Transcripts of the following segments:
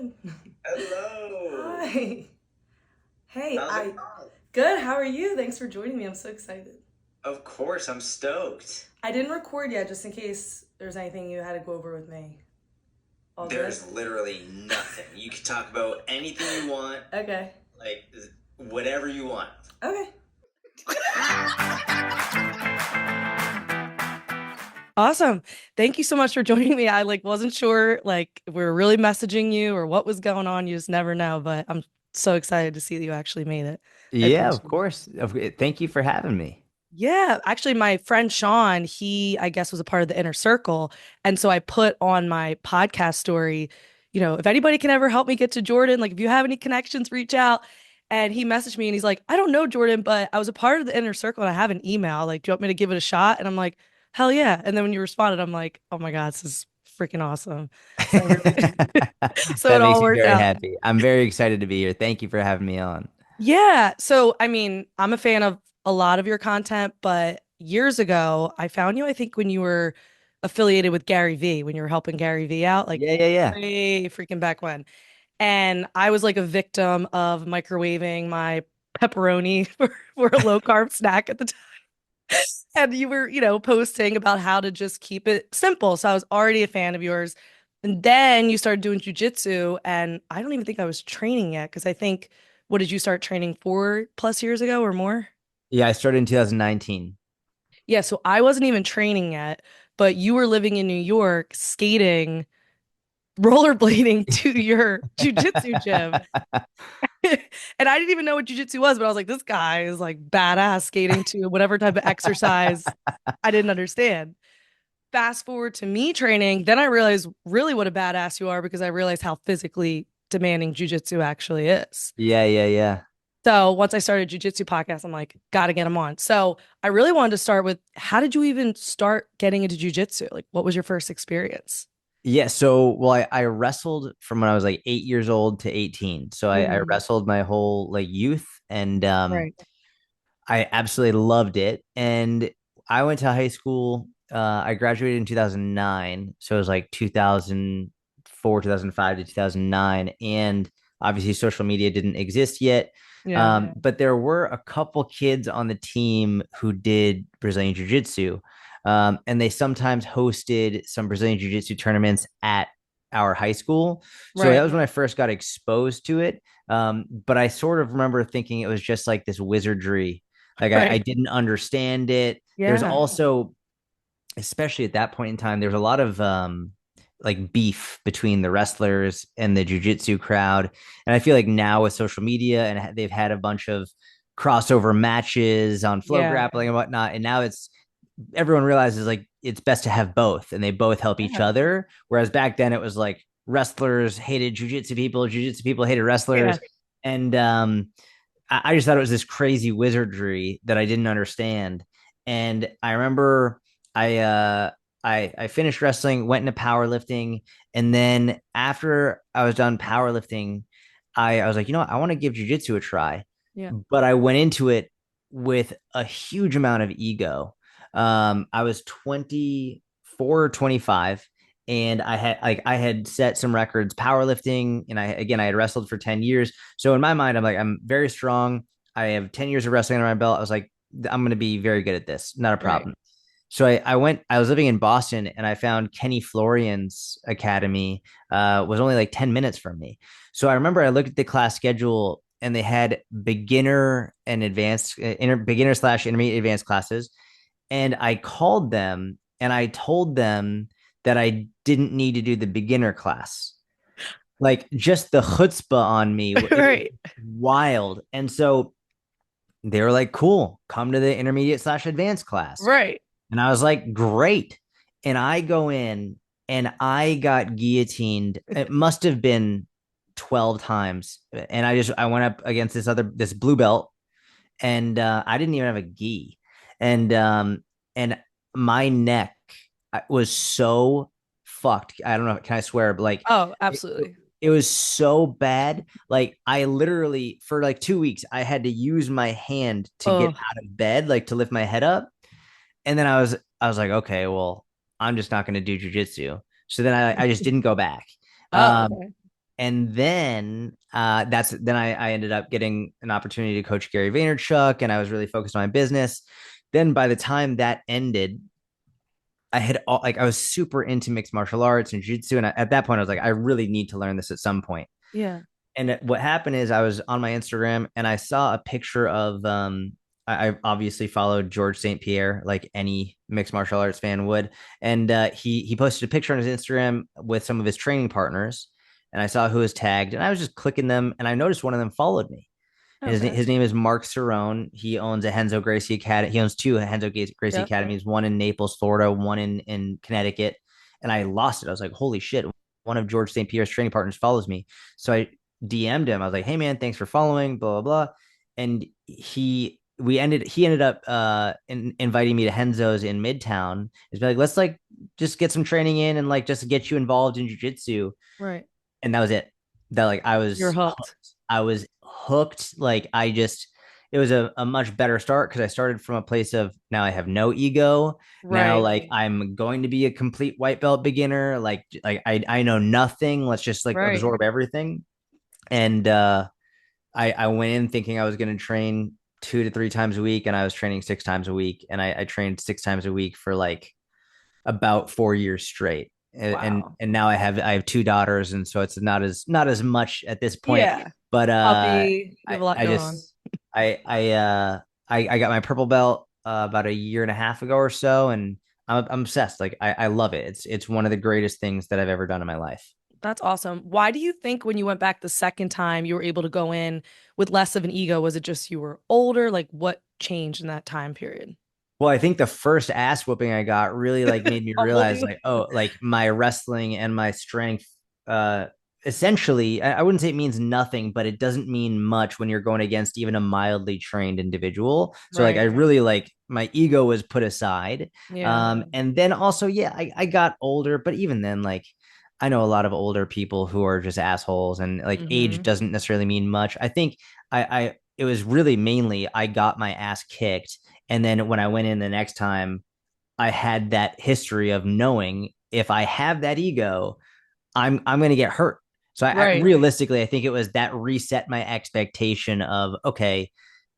Jordan. Hello. Hi. Hey, How's it I going? good. How are you? Thanks for joining me. I'm so excited. Of course, I'm stoked. I didn't record yet just in case there's anything you had to go over with me. All good? There's literally nothing. You can talk about anything you want, Okay. like whatever you want. Okay. Awesome. Thank you so much for joining me. I wasn't sure if we were really messaging you or what was going on. You just never know, but I'm so excited to see that you actually made it. I Yeah, of appreciate it. course. Thank you for having me. Yeah, actually, my friend Sean, he, I guess, was a part of the inner circle. And so I put on my podcast story, if anybody can ever help me get to Jordan, like if you have any connections, reach out. And he messaged me and he's like, I don't know Jordan, but I was a part of the inner circle and I have an email. Like, do you want me to give it a shot? And I'm like, hell yeah. And then when you responded, I'm like, oh my God, this is freaking awesome. So I really, so it That all makes me worked very out. happy. I'm very excited to be here. Thank you for having me on. Yeah. So, I mean, I'm a fan of a lot of your content, but years ago, I found you, I think, when you were affiliated with Gary Vee, when you were helping Gary Vee out, like Yeah, yeah, yeah. way freaking back when. And I was like a victim of microwaving my pepperoni for a low carb snack at the time. And you were, posting about how to just keep it simple. So I was already a fan of yours. And then you started doing jujitsu, and I don't even think I was training yet because I think, what did you start training 4+ years ago or more? Yeah, I started in 2019. Yeah, so I wasn't even training yet, but you were living in New York, skating, rollerblading to your jujitsu gym. And I didn't even know what jujitsu was, but I was like, this guy is like badass skating to whatever type of exercise I didn't understand. Fast forward to me training, then I realized really what a badass you are because I realized how physically demanding jujitsu actually is. Yeah, yeah, yeah. So once I started jujitsu podcast, I'm like, gotta get them on. So I really wanted to start with how did you even start getting into jujitsu? Like, what was your first experience? Yeah, so well, I wrestled from when I was like 8 years old to 18. So I Mm, wrestled my whole like youth and right. I absolutely loved it. And I went to high school. I graduated in 2009. So it was like 2004, 2005 to 2009. And obviously, social media didn't exist yet. Yeah. But there were a couple kids on the team who did Brazilian Jiu Jitsu. And they sometimes hosted some Brazilian Jiu Jitsu tournaments at our high school. So that Right. was when I first got exposed to it. But I sort of remember thinking it was just like this wizardry, like I Right. didn't understand it. There's Yeah. also, especially at that point in time, there's a lot of like beef between the wrestlers and the jujitsu crowd. And I feel like now with social media and they've had a bunch of crossover matches on flow Yeah. grappling and whatnot. And now it's everyone realizes like it's best to have both and they both help each Yeah. other. Whereas back then it was like wrestlers hated jujitsu people hated Yeah. wrestlers. And I just thought it was this crazy wizardry that I didn't understand. And I remember I I finished wrestling, went into powerlifting, and then after I was done powerlifting, I was like, you know what, I want to give jujitsu a try. Yeah. But I went into it with a huge amount of ego. I was 24 or 25 and I had set some records powerlifting and I had wrestled for 10 years. So in my mind, I'm like, I'm very strong. I have 10 years of wrestling under my belt. I was like, I'm going to be very good at this. Not a Right. problem. So I was living in Boston and I found Kenny Florian's academy was only like 10 minutes from me. So I remember I looked at the class schedule and they had beginner and advanced, beginner slash intermediate advanced classes. And I called them and I told them that I didn't need to do the beginner class. Like just the chutzpah on me, it was Right. wild. And so they were like, cool, come to the intermediate slash advanced class. Right. And I was like, great. And I go in and I got guillotined. It must have been 12 times. And I went up against this blue belt and I didn't even have a gi. And, and my neck was so fucked. I don't know. Can I swear? But like, Oh, it, absolutely. it was so bad. Like I literally for like 2 weeks, I had to use my hand to get Oh, out of bed, like to lift my head up. And then I was like, okay, well, I'm just not going to do jujitsu. So then I just didn't go back. oh, Um, okay. And then I ended up getting an opportunity to coach Gary Vaynerchuk, and I was really focused on my business. Then by the time that ended, I was super into mixed martial arts and jiu-jitsu, and at that point I was like, I really need to learn this at some point. Yeah. And what happened is I was on my Instagram and I saw a picture of I obviously followed George St. Pierre like any mixed martial arts fan would, and he posted a picture on his Instagram with some of his training partners, and I saw who was tagged, and I was just clicking them, and I noticed one of them followed me. Okay. His name is Mark Cerrone. He owns a Henzo Gracie Academy. He owns two Gracie Yep. Academies, one in Naples, Florida, one in Connecticut. And I lost it. I was like, holy shit. One of George St. Pierre's training partners follows me. So I DM'd him. I was like, hey man, thanks for following, blah, blah, blah. And he ended up inviting me to Henzo's in Midtown. He's like, let's like just get some training in and like just get you involved in jiu-jitsu. Right. And that was it. That like You're hooked. I was hooked. Like I just it was a much better start because I started from a place of now I have no ego. Now Right. like I'm going to be a complete white belt beginner. Like I know nothing. Let's just like Right. absorb everything. And I went in thinking I was going to train 2 to 3 times a week, and I was training 6 times a week, and I trained 6 times a week for like about 4 years straight. Wow. And now I have two daughters, and so it's not as much at this point. Yeah. But Puppy. You have I a lot I going on. just I got my purple belt about a year and a half ago or so, and I'm obsessed. Like I love it. It's one of the greatest things that I've ever done in my life. That's awesome. Why do you think when you went back the second time, you were able to go in with less of an ego? Was it just you were older? Like what changed in that time period? Well, I think the first ass whooping I got really like made me Humbled realize you? like, oh, like my wrestling and my strength essentially I wouldn't say it means nothing, but it doesn't mean much when you're going against even a mildly trained individual. So like I Right. really like my ego was put aside. Yeah. And then also, yeah, I got older, but even then, like I know a lot of older people who are just assholes, and like age Hmm. doesn't necessarily mean much. I think I it was really mainly I got my ass kicked, and then when I went in the next time, I had that history of knowing if I have that ego, I'm going to get hurt. So I Right. realistically, I think it was that reset my expectation of, okay,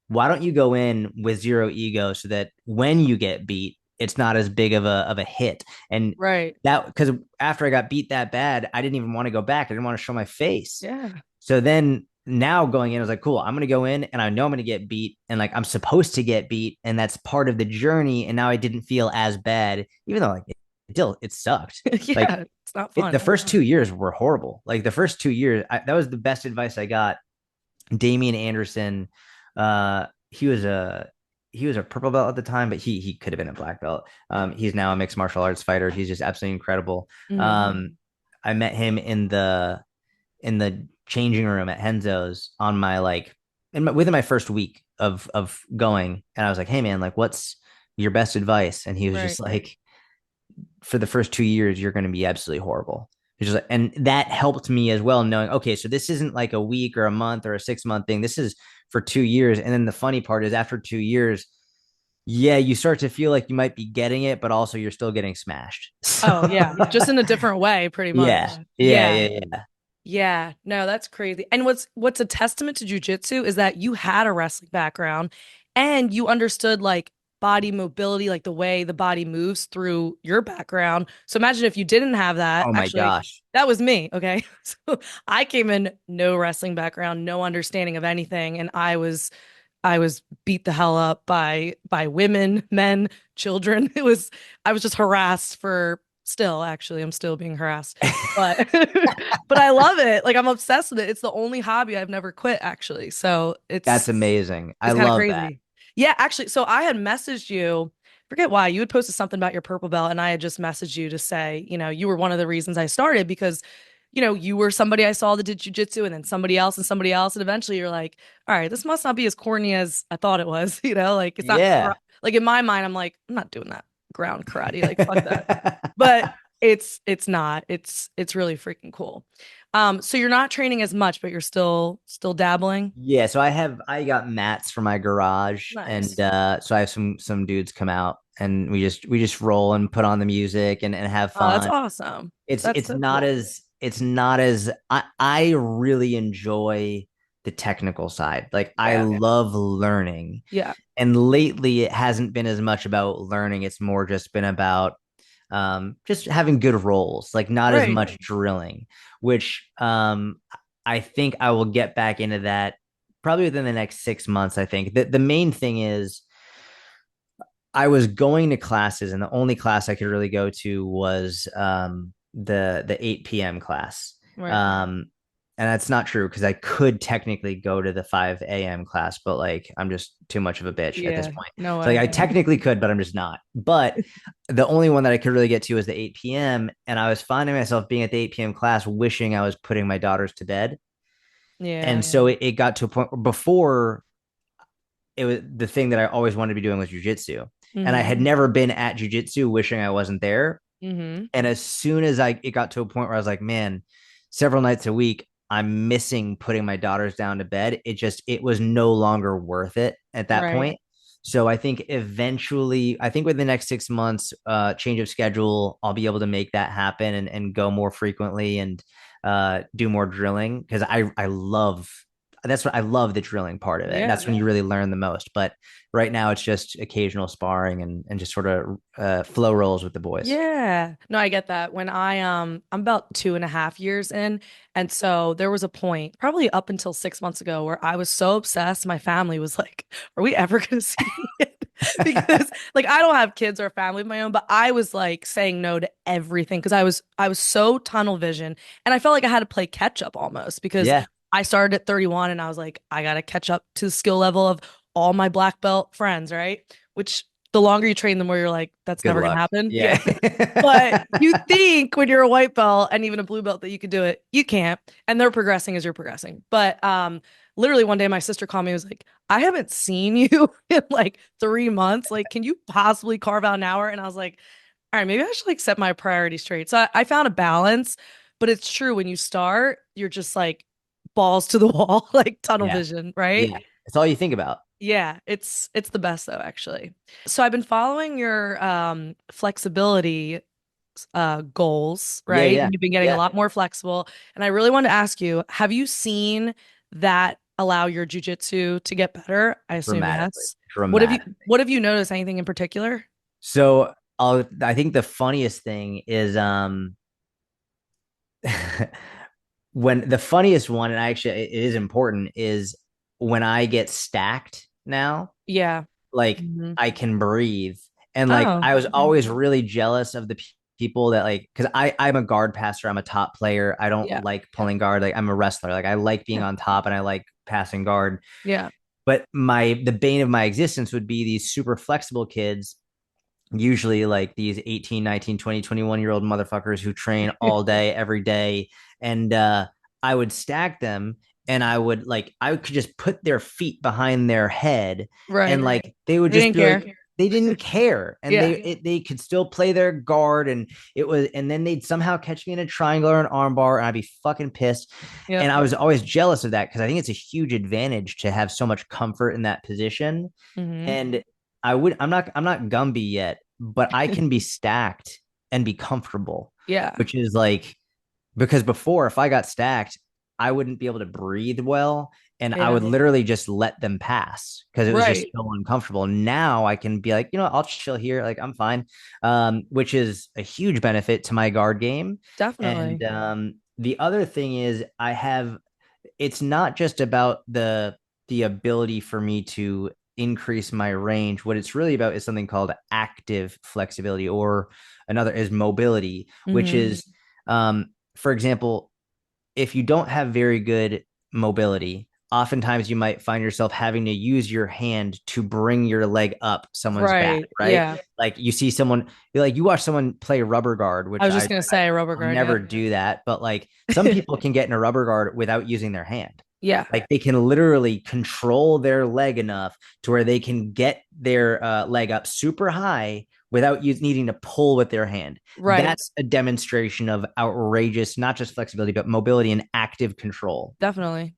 why don't you go in with zero ego so that when you get beat, it's not as big of a hit. And Right. that because after I got beat that bad, I didn't even want to go back. I didn't want to show my face. Yeah. So then now going in, I was like, cool, I'm gonna go in and I know I'm gonna get beat, and like I'm supposed to get beat, and that's part of the journey. And now I didn't feel as bad, even though like it sucked. Like Yeah. It's not fun. the first 2 years were horrible. Like the first 2 years, that was the best advice I got. Damian Anderson, he was a purple belt at the time, but he could have been a black belt. He's now a mixed martial arts fighter. He's just absolutely incredible. Hmm. I met him in the changing room at Henzo's on my like within my first week of going, and I was like, hey man, like what's your best advice? And he was Right. just like, for the first 2 years, you're going to be absolutely horrible. Just like, and that helped me as well, knowing, okay, so this isn't like a week or a month or a 6 month thing. This is for 2 years. And then the funny part is after 2 years, yeah, you start to feel like you might be getting it, but also you're still getting smashed. Oh, So yeah. Just in a different way, pretty much. yeah, yeah, Yeah. yeah, yeah. Yeah, no, that's crazy. And what's a testament to jujitsu is that you had a wrestling background and you understood like body mobility, like the way the body moves through your background. So imagine if you didn't have that. Oh my Actually, gosh. that was me, okay? So I came in no wrestling background, no understanding of anything, and I was beat the hell up by women, men, children. I was just harassed for still actually I'm still being harassed. But but I love it. Like I'm obsessed with it. It's the only hobby I've never quit actually. So That's amazing. I it's kind of love that. crazy. Yeah, actually, so I had messaged you, forget why, you had posted something about your purple belt, and I had just messaged you to say, you were one of the reasons I started because, you were somebody I saw that did jujitsu and then somebody else. And eventually you're like, all right, this must not be as corny as I thought it was, like it's not Yeah. like in my mind, I'm like, I'm not doing that ground karate. Like, fuck that. But it's not. It's really freaking cool. So you're not training as much, but you're still dabbling. Yeah, so I got mats for my garage, and Nice. so I have some dudes come out, and we just roll and put on the music and have Oh, that's fun. awesome. It's That's it's so not cool. as it's not as I really enjoy the technical side. Like I Yeah. love learning. Yeah. And lately it hasn't been as much about learning. It's more just been about just having good roles, like not as Right. much drilling, which I think I will get back into that probably within the next 6 months. I think the main thing is I was going to classes, and the only class I could really go to was the 8 p.m. class. Right. Um, and that's not true because I could technically go to the 5 a.m. class, but like I'm just too much of a bitch at this Yeah. point. No So like I way. technically could, but I'm just not. But the only one that I could really get to was the 8 p.m. And I was finding myself being at the 8 p.m. class, wishing I was putting my daughters to bed. Yeah. And so it got to a point where before it was the thing that I always wanted to be doing was jujitsu. And I had Mm-hmm. never been at jujitsu wishing I wasn't there. Mm-hmm. And as soon as it got to a point where I was like, man, several nights a week, I'm missing putting my daughters down to bed. It was no longer worth it at that Right. point. So I think eventually, I think within the next 6 months, change of schedule, I'll be able to make that happen and go more frequently and do more drilling because I love that's what I love the drilling part of it. And Yeah. that's when you really learn the most. But right now it's just occasional sparring and just sort of flow rolls with the boys. Yeah. No, I get that. When I'm about 2.5 years in, and so there was a point, probably up until 6 months ago, where I was so obsessed. My family was like, "Are we ever gonna see it?" Because like I don't have kids or a family of my own, but I was like saying no to everything because I was so tunnel vision, and I felt like I had to play catch up almost because Yeah. I started at 31, and I was like, I gotta catch up to the skill level of all my black belt friends, right? Which the longer you train, the more you're like, that's Good never gonna luck. happen. Yeah. Yeah. But you think when you're a white belt and even a blue belt that you could do it. You can't. And they're progressing as you're progressing. But literally one day my sister called me and was like, I haven't seen you in like 3 months. Like, can you possibly carve out an hour? And I was like, all right, maybe I should like set my priorities straight. So I found a balance, but it's true when you start, you're just like balls to the wall, like tunnel Yeah. vision, right? Yeah. That's all you think about. Yeah, it's the best though, actually. So I've been following your flexibility goals, Yeah. right? Yeah. And you've been getting a Yeah. lot more flexible. And I really wanted to ask you, have you seen that allow your jujitsu to get better? I assume Dramatically. yes. Dramatic. What have you noticed? Anything in particular? So I think the funniest thing is when the funniest one, and actually it is important, is when I get stacked now, Yeah. like Hmm. I can breathe. And like Oh, I was okay. always really jealous of the people that like because I'm a guard passer, I'm a top player. I don't Yeah. like pulling guard. Like I'm a wrestler. Like I like being Yeah. on top and I like passing guard. Yeah. But the bane of my existence would be these super flexible kids, usually like these 18, 19, 20, 21 year old motherfuckers who train all day every day. And I would stack them and I could just put their feet behind their head and Right. like they would They just didn't be like care. they didn't care and Yeah. they could still play their guard and then they'd somehow catch me in a triangle or an armbar and I'd be fucking pissed. Yep. And I was always jealous of that because I think it's a huge advantage to have so much comfort in that position. Hmm. And I'm not Gumby yet, but I can be stacked and be comfortable, Yeah. which is like because before if I got stacked, I wouldn't be able to breathe well and I Yeah. would literally just let them pass because it was just Right. so uncomfortable. Now I can be like, I'll chill here, like I'm fine. Which is a huge benefit to my guard game. And Definitely. the other thing is it's not just about the ability for me to increase my range. What it's really about is something called active flexibility, or another is mobility, which Hmm. is, for example, if you don't have very good mobility, oftentimes you might find yourself having to use your hand to bring your leg up someone's back, Right. right? Yeah. Like you see someone, like you watch someone play rubber guard, I which was just gonna say rubber I'll guard. never Yep. do that, but like some people can get in a rubber guard without using their hand. Yeah. Like they can literally control their leg enough to where they can get their leg up super high without needing to pull with their hand. Right. That's a demonstration of outrageous, not just flexibility, but mobility and active control. Definitely.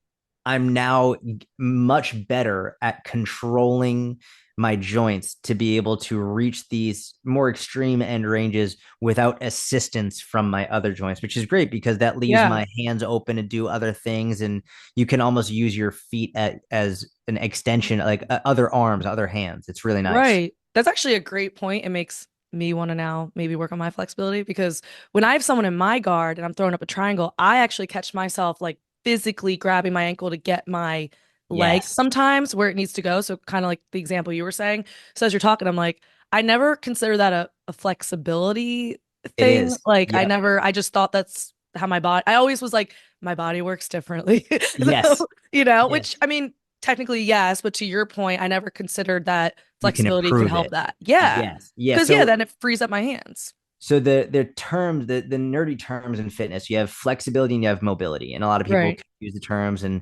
I'm now much better at controlling my joints to be able to reach these more extreme end ranges without assistance from my other joints, which is great because that leaves Yeah. my hands open to do other things. And you can almost use your feet as an extension, like other arms, other hands. It's really nice. Right. That's actually a great point. It makes me want to now maybe work on my flexibility because when I have someone in my guard and I'm throwing up a triangle, I actually catch myself like physically grabbing my ankle to get my leg Yes, sometimes where it needs to go. So kind of like the example you were saying. So as you're talking, I'm like, I never consider that a flexibility it thing. is. Like Yep. I just thought that's how my body, I always was like, my body works differently. Yes. So, which Yes. I mean, technically, yes, but to your point, I never considered that You can flexibility could improve help it. that. Yeah. Yes. Yeah. Because yeah, So then it frees up my hands. the terms, the nerdy terms in fitness, you have flexibility and you have mobility, and a lot of people Right. confuse the terms. And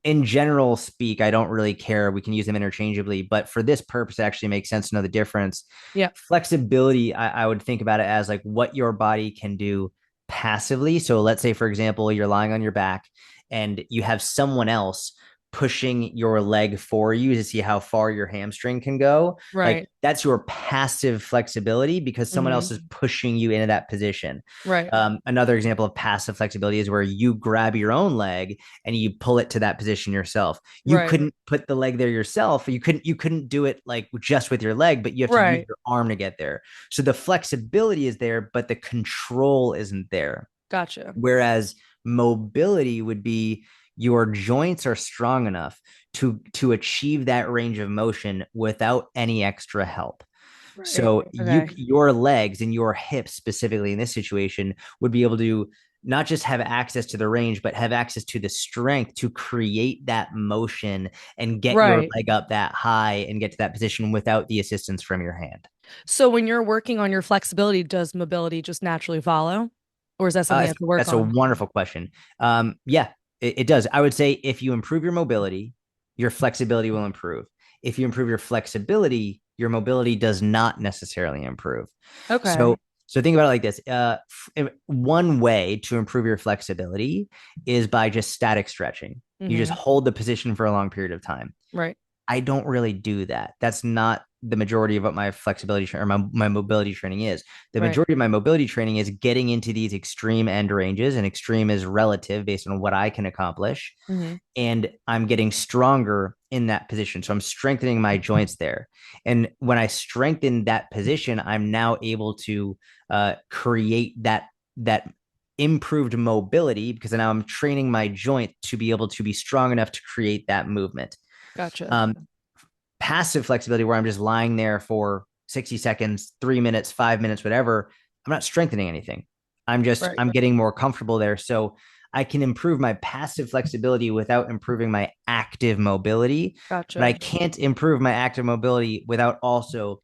in general speak, I don't really care. We can use them interchangeably, but for this purpose, it actually makes sense to know the difference. Yeah. Flexibility, I would think about it as like what your body can do passively. So let's say, for example, you're lying on your back and you have someone else pushing your leg for you to see how far your hamstring can go. Like Right. that's your passive flexibility because someone Hmm. else is pushing you into that position. Right. Another example of passive flexibility is where you grab your own leg and you pull it to that position yourself. You Right. couldn't put the leg there yourself. You couldn't do it like just with your leg, but you have to use Right. your arm to get there. So the flexibility is there, but the control isn't there. Gotcha. Whereas mobility would be your joints are strong enough to achieve that range of motion without any extra help. Right. So Okay. your legs and your hips specifically in this situation would be able to not just have access to the range, but have access to the strength to create that motion and get your Right. leg up that high and get to that position without the assistance from your hand. So when you're working on your flexibility, does mobility just naturally follow? Or is that something you have to work That's a on? wonderful question. Yeah, it does. I would say if you improve your mobility, your flexibility will improve. If you improve your flexibility, your mobility does not necessarily improve. So, Okay. so think about it like this. One way to improve your flexibility is by just static stretching. You just Hmm. hold the position for a long period of time. Right. I don't really do that. That's not the majority of what my flexibility or my mobility training is. The Right. majority of my mobility training is getting into these extreme end ranges, and extreme is relative based on what I can accomplish. Hmm. And I'm getting stronger in that position. So I'm strengthening my joints there. And when I strengthen that position, I'm now able to create that improved mobility because now I'm training my joint to be able to be strong enough to create that movement. Gotcha. Um, Passive flexibility, where I'm just lying there for 60 seconds, 3 minutes, 5 minutes, whatever, I'm not strengthening anything. Right. I'm getting more comfortable there. So I can improve my passive flexibility without improving my active mobility, but I Gotcha. can't improve my active mobility without also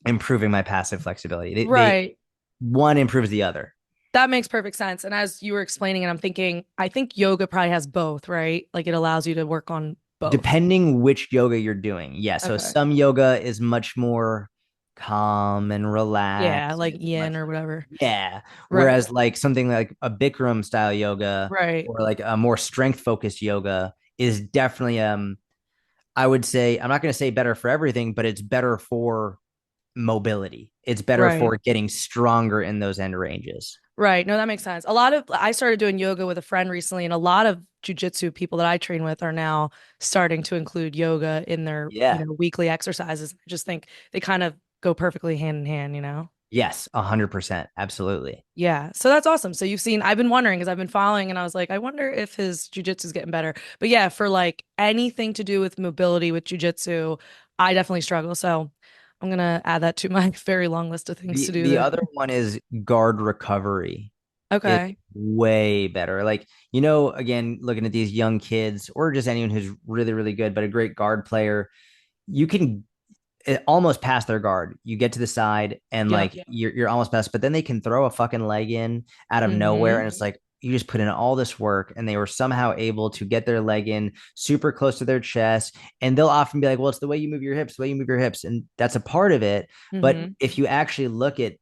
improving my passive flexibility. Right. One improves the other. That makes perfect sense. And as you were explaining it, I'm thinking, I think yoga probably has both, right? Like it allows you to work on both. Depending which yoga you're doing. Yeah. So Okay. some yoga is much more calm and Yeah, relaxed. And like it's yin much, or whatever. yeah. Right. Whereas like something like a Bikram style yoga Right. or like a more strength focused yoga is definitely, I would say, I'm not going to say better for everything, but it's better for mobility. It's better Right. for getting stronger in those end ranges. Right. No, that makes sense. A lot of I started doing yoga with a friend recently, and a lot of jujitsu people that I train with are now starting to include yoga in their, Yeah. weekly exercises. I just think they kind of go perfectly hand in hand. Yes. 100%. Absolutely. Yeah. So that's awesome. So you've seen, I've been wondering because I've been following and I was like, I wonder if his jujitsu is getting better. But yeah, for like anything to do with mobility with jujitsu, I definitely struggle. So I'm gonna add that to my very long list of things to do The there. other one is guard recovery. It's Okay. way better. Like, again, looking at these young kids or just anyone who's really, really good, but a great guard player, you can almost pass their guard. You get to the side and Yep. like you're almost past, but then they can throw a fucking leg in out of nowhere. Mm-hmm. And it's like you just put in all this work and they were somehow able to get their leg in super close to their chest. And they'll often be like, well, it's the way you move your hips, the way you move your hips. And that's a part of it. But Mm-hmm. if you actually look at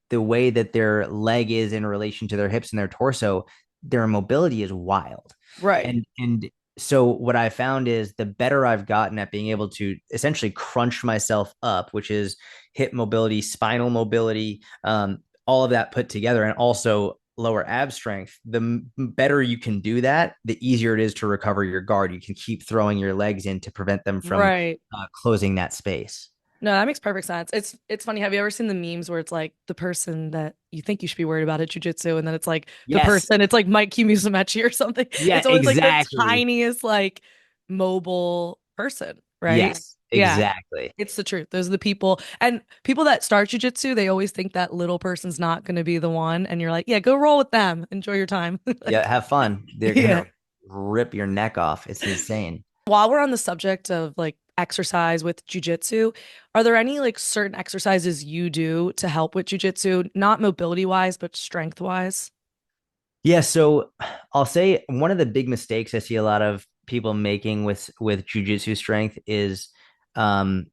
the way that their leg is in relation to their hips and their torso, their mobility is wild. Right. And so what I found is the better I've gotten at being able to essentially crunch myself up, which is hip mobility, spinal mobility, all of that put together, and also lower ab strength, the better you can do that, the easier it is to recover your guard. You can keep throwing your legs in to prevent them from Right. closing that space. No, that makes perfect sense. It's funny. Have you ever seen the memes where it's like the person that you think you should be worried about at jujitsu, and then it's like the Yes. person, it's like Mike Musumeci or something. Yeah, It's always like the exactly. tiniest, like mobile person, right? Yes, Yeah, exactly. it's the truth. Those are the people, and people that start jujitsu, they always think that little person's not going to be the one, and you're like, yeah, go roll with them, enjoy your time. Yeah, Like, have fun. They're yeah. gonna rip your neck off. It's insane. While we're on the subject of like exercise with jujitsu, are there any like certain exercises you do to help with jujitsu, not mobility wise, but strength wise? Yeah, so I'll say one of the big mistakes I see a lot of people making with jujitsu strength is um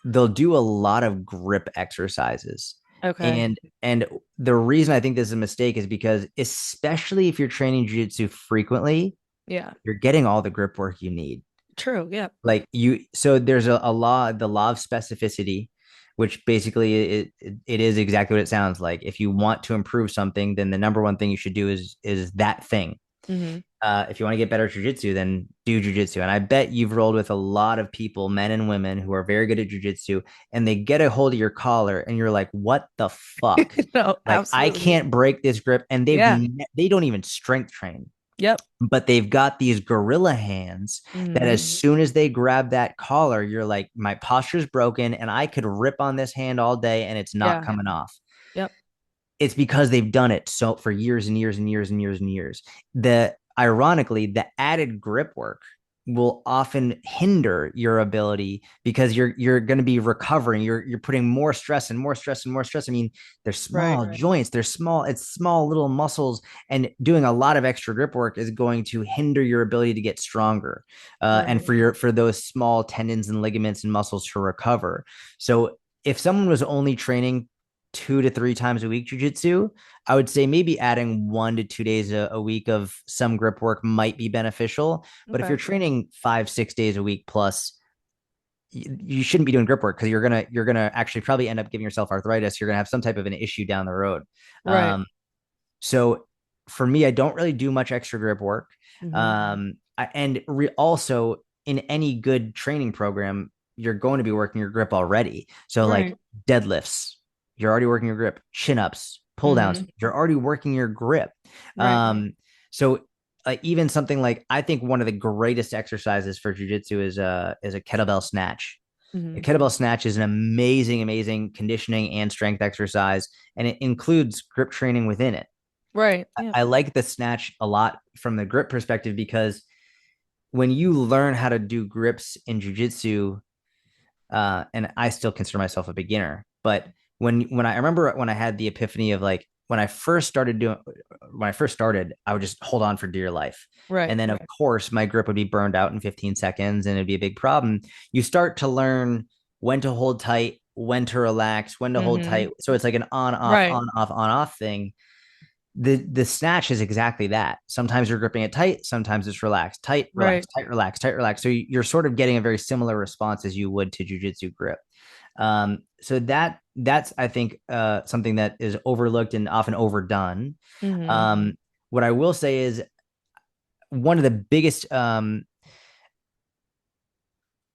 they'll do a lot of grip exercises. Okay. And the reason I think this is a mistake is because especially if you're training jiu-jitsu frequently, Yeah. you're getting all the grip work you need. True. Yeah. Like you, so there's a law, the law of specificity, which basically it is exactly what it sounds like. If you want to improve something, then the number one thing you should do is that thing. Hmm. If you want to get better at jujitsu, then do jujitsu. And I bet you've rolled with a lot of people, men and women, who are very good at jujitsu, and they get a hold of your collar, and you're like, "What the fuck? No, Like, I absolutely. can't break this grip." And Yeah. they don't even strength train, Yep. but they've got these gorilla hands that Hmm. as soon as they grab that collar, you're like, "My posture's broken, and I could rip on this hand all day, and it's not Yeah. coming off." Yep. It's because they've done it so for years and years and years and years and years. The ironically, the added grip work will often hinder your ability because you're going to be recovering. You're putting more stress and more stress and more stress. I mean, they're Right. small joints, they're small, it's small little muscles, and doing a lot of extra grip work is going to hinder your ability to get stronger, and Right. for those small tendons and ligaments and muscles to recover. So if someone was only training 2 to 3 times a week jujitsu, I would say maybe adding 1 to 2 days a week of some grip work might be beneficial. But if you're Okay. training 5 6 days a week plus, you shouldn't be doing grip work because you're gonna actually probably end up giving yourself arthritis. You're gonna have some type of an issue down the road. Right. So for me, I don't really do much extra grip work. Hmm. Also in any good training program, you're going to be working your grip already. So like Right. deadlifts, you're already working your grip. Chin ups, pull downs, Hmm. you're already working your grip. Right. So even something like I think one of the greatest exercises for jujitsu is a kettlebell snatch. A Hmm. kettlebell snatch is an amazing, amazing conditioning and strength exercise, and it includes grip training within it. Right. Yeah. I like the snatch a lot from the grip perspective because when you learn how to do grips in jujitsu, and I still consider myself a beginner, but when I remember when I had the epiphany of like when I first started, I would just hold on for dear life. Right. And then of course my grip would be burned out in 15 seconds and it'd be a big problem. You start to learn when to hold tight, when to relax, when to hold Hmm. tight. So it's like an Right. on off thing. The snatch is exactly that. Sometimes you're gripping it tight, sometimes it's relaxed, tight, relax, Right. tight, relax, tight, relax. So you're sort of getting a very similar response as you would to jujitsu grip. So that's I think something that is overlooked and often overdone. Hmm. Um, what I will say is one of the biggest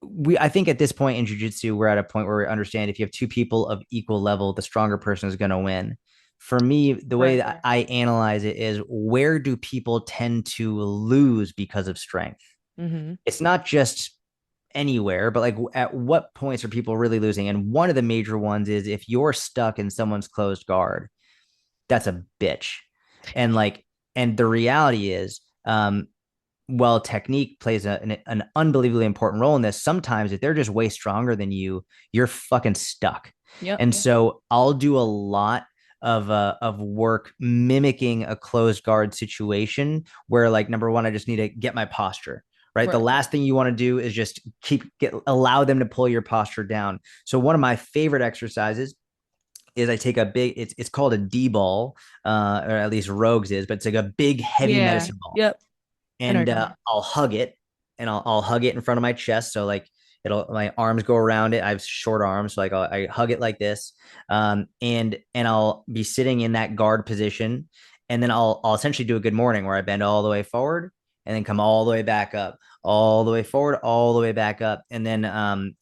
we I think at this point in jujitsu, we're at a point where we understand if you have two people of equal level, the stronger person is going to win. For me, the way Right. that I analyze it is where do people tend to lose because of strength? Hmm. It's not just anywhere, but like at what points are people really losing? And one of the major ones is if you're stuck in someone's closed guard, that's a bitch. And like, and the reality is, well, technique plays an unbelievably important role in this. Sometimes if they're just way stronger than you, you're fucking stuck. Yep. And so I'll do a lot of work mimicking a closed guard situation where like number one, I just need to get my posture. Right. The Right. last thing you want to do is just allow them to pull your posture down. So one of my favorite exercises is I take a big it's called a D ball, or at least Rogues is, but it's like a big heavy Yeah. medicine ball. Yep. I know what and you're talking I'll hug it, and I'll hug it in front of my chest. So like it'll my arms go around it. I have short arms, so like I hug it like this, and I'll be sitting in that guard position, and then I'll essentially do a good morning where I bend all the way forward and then come all the way back up, all the way forward, all the way back up, and then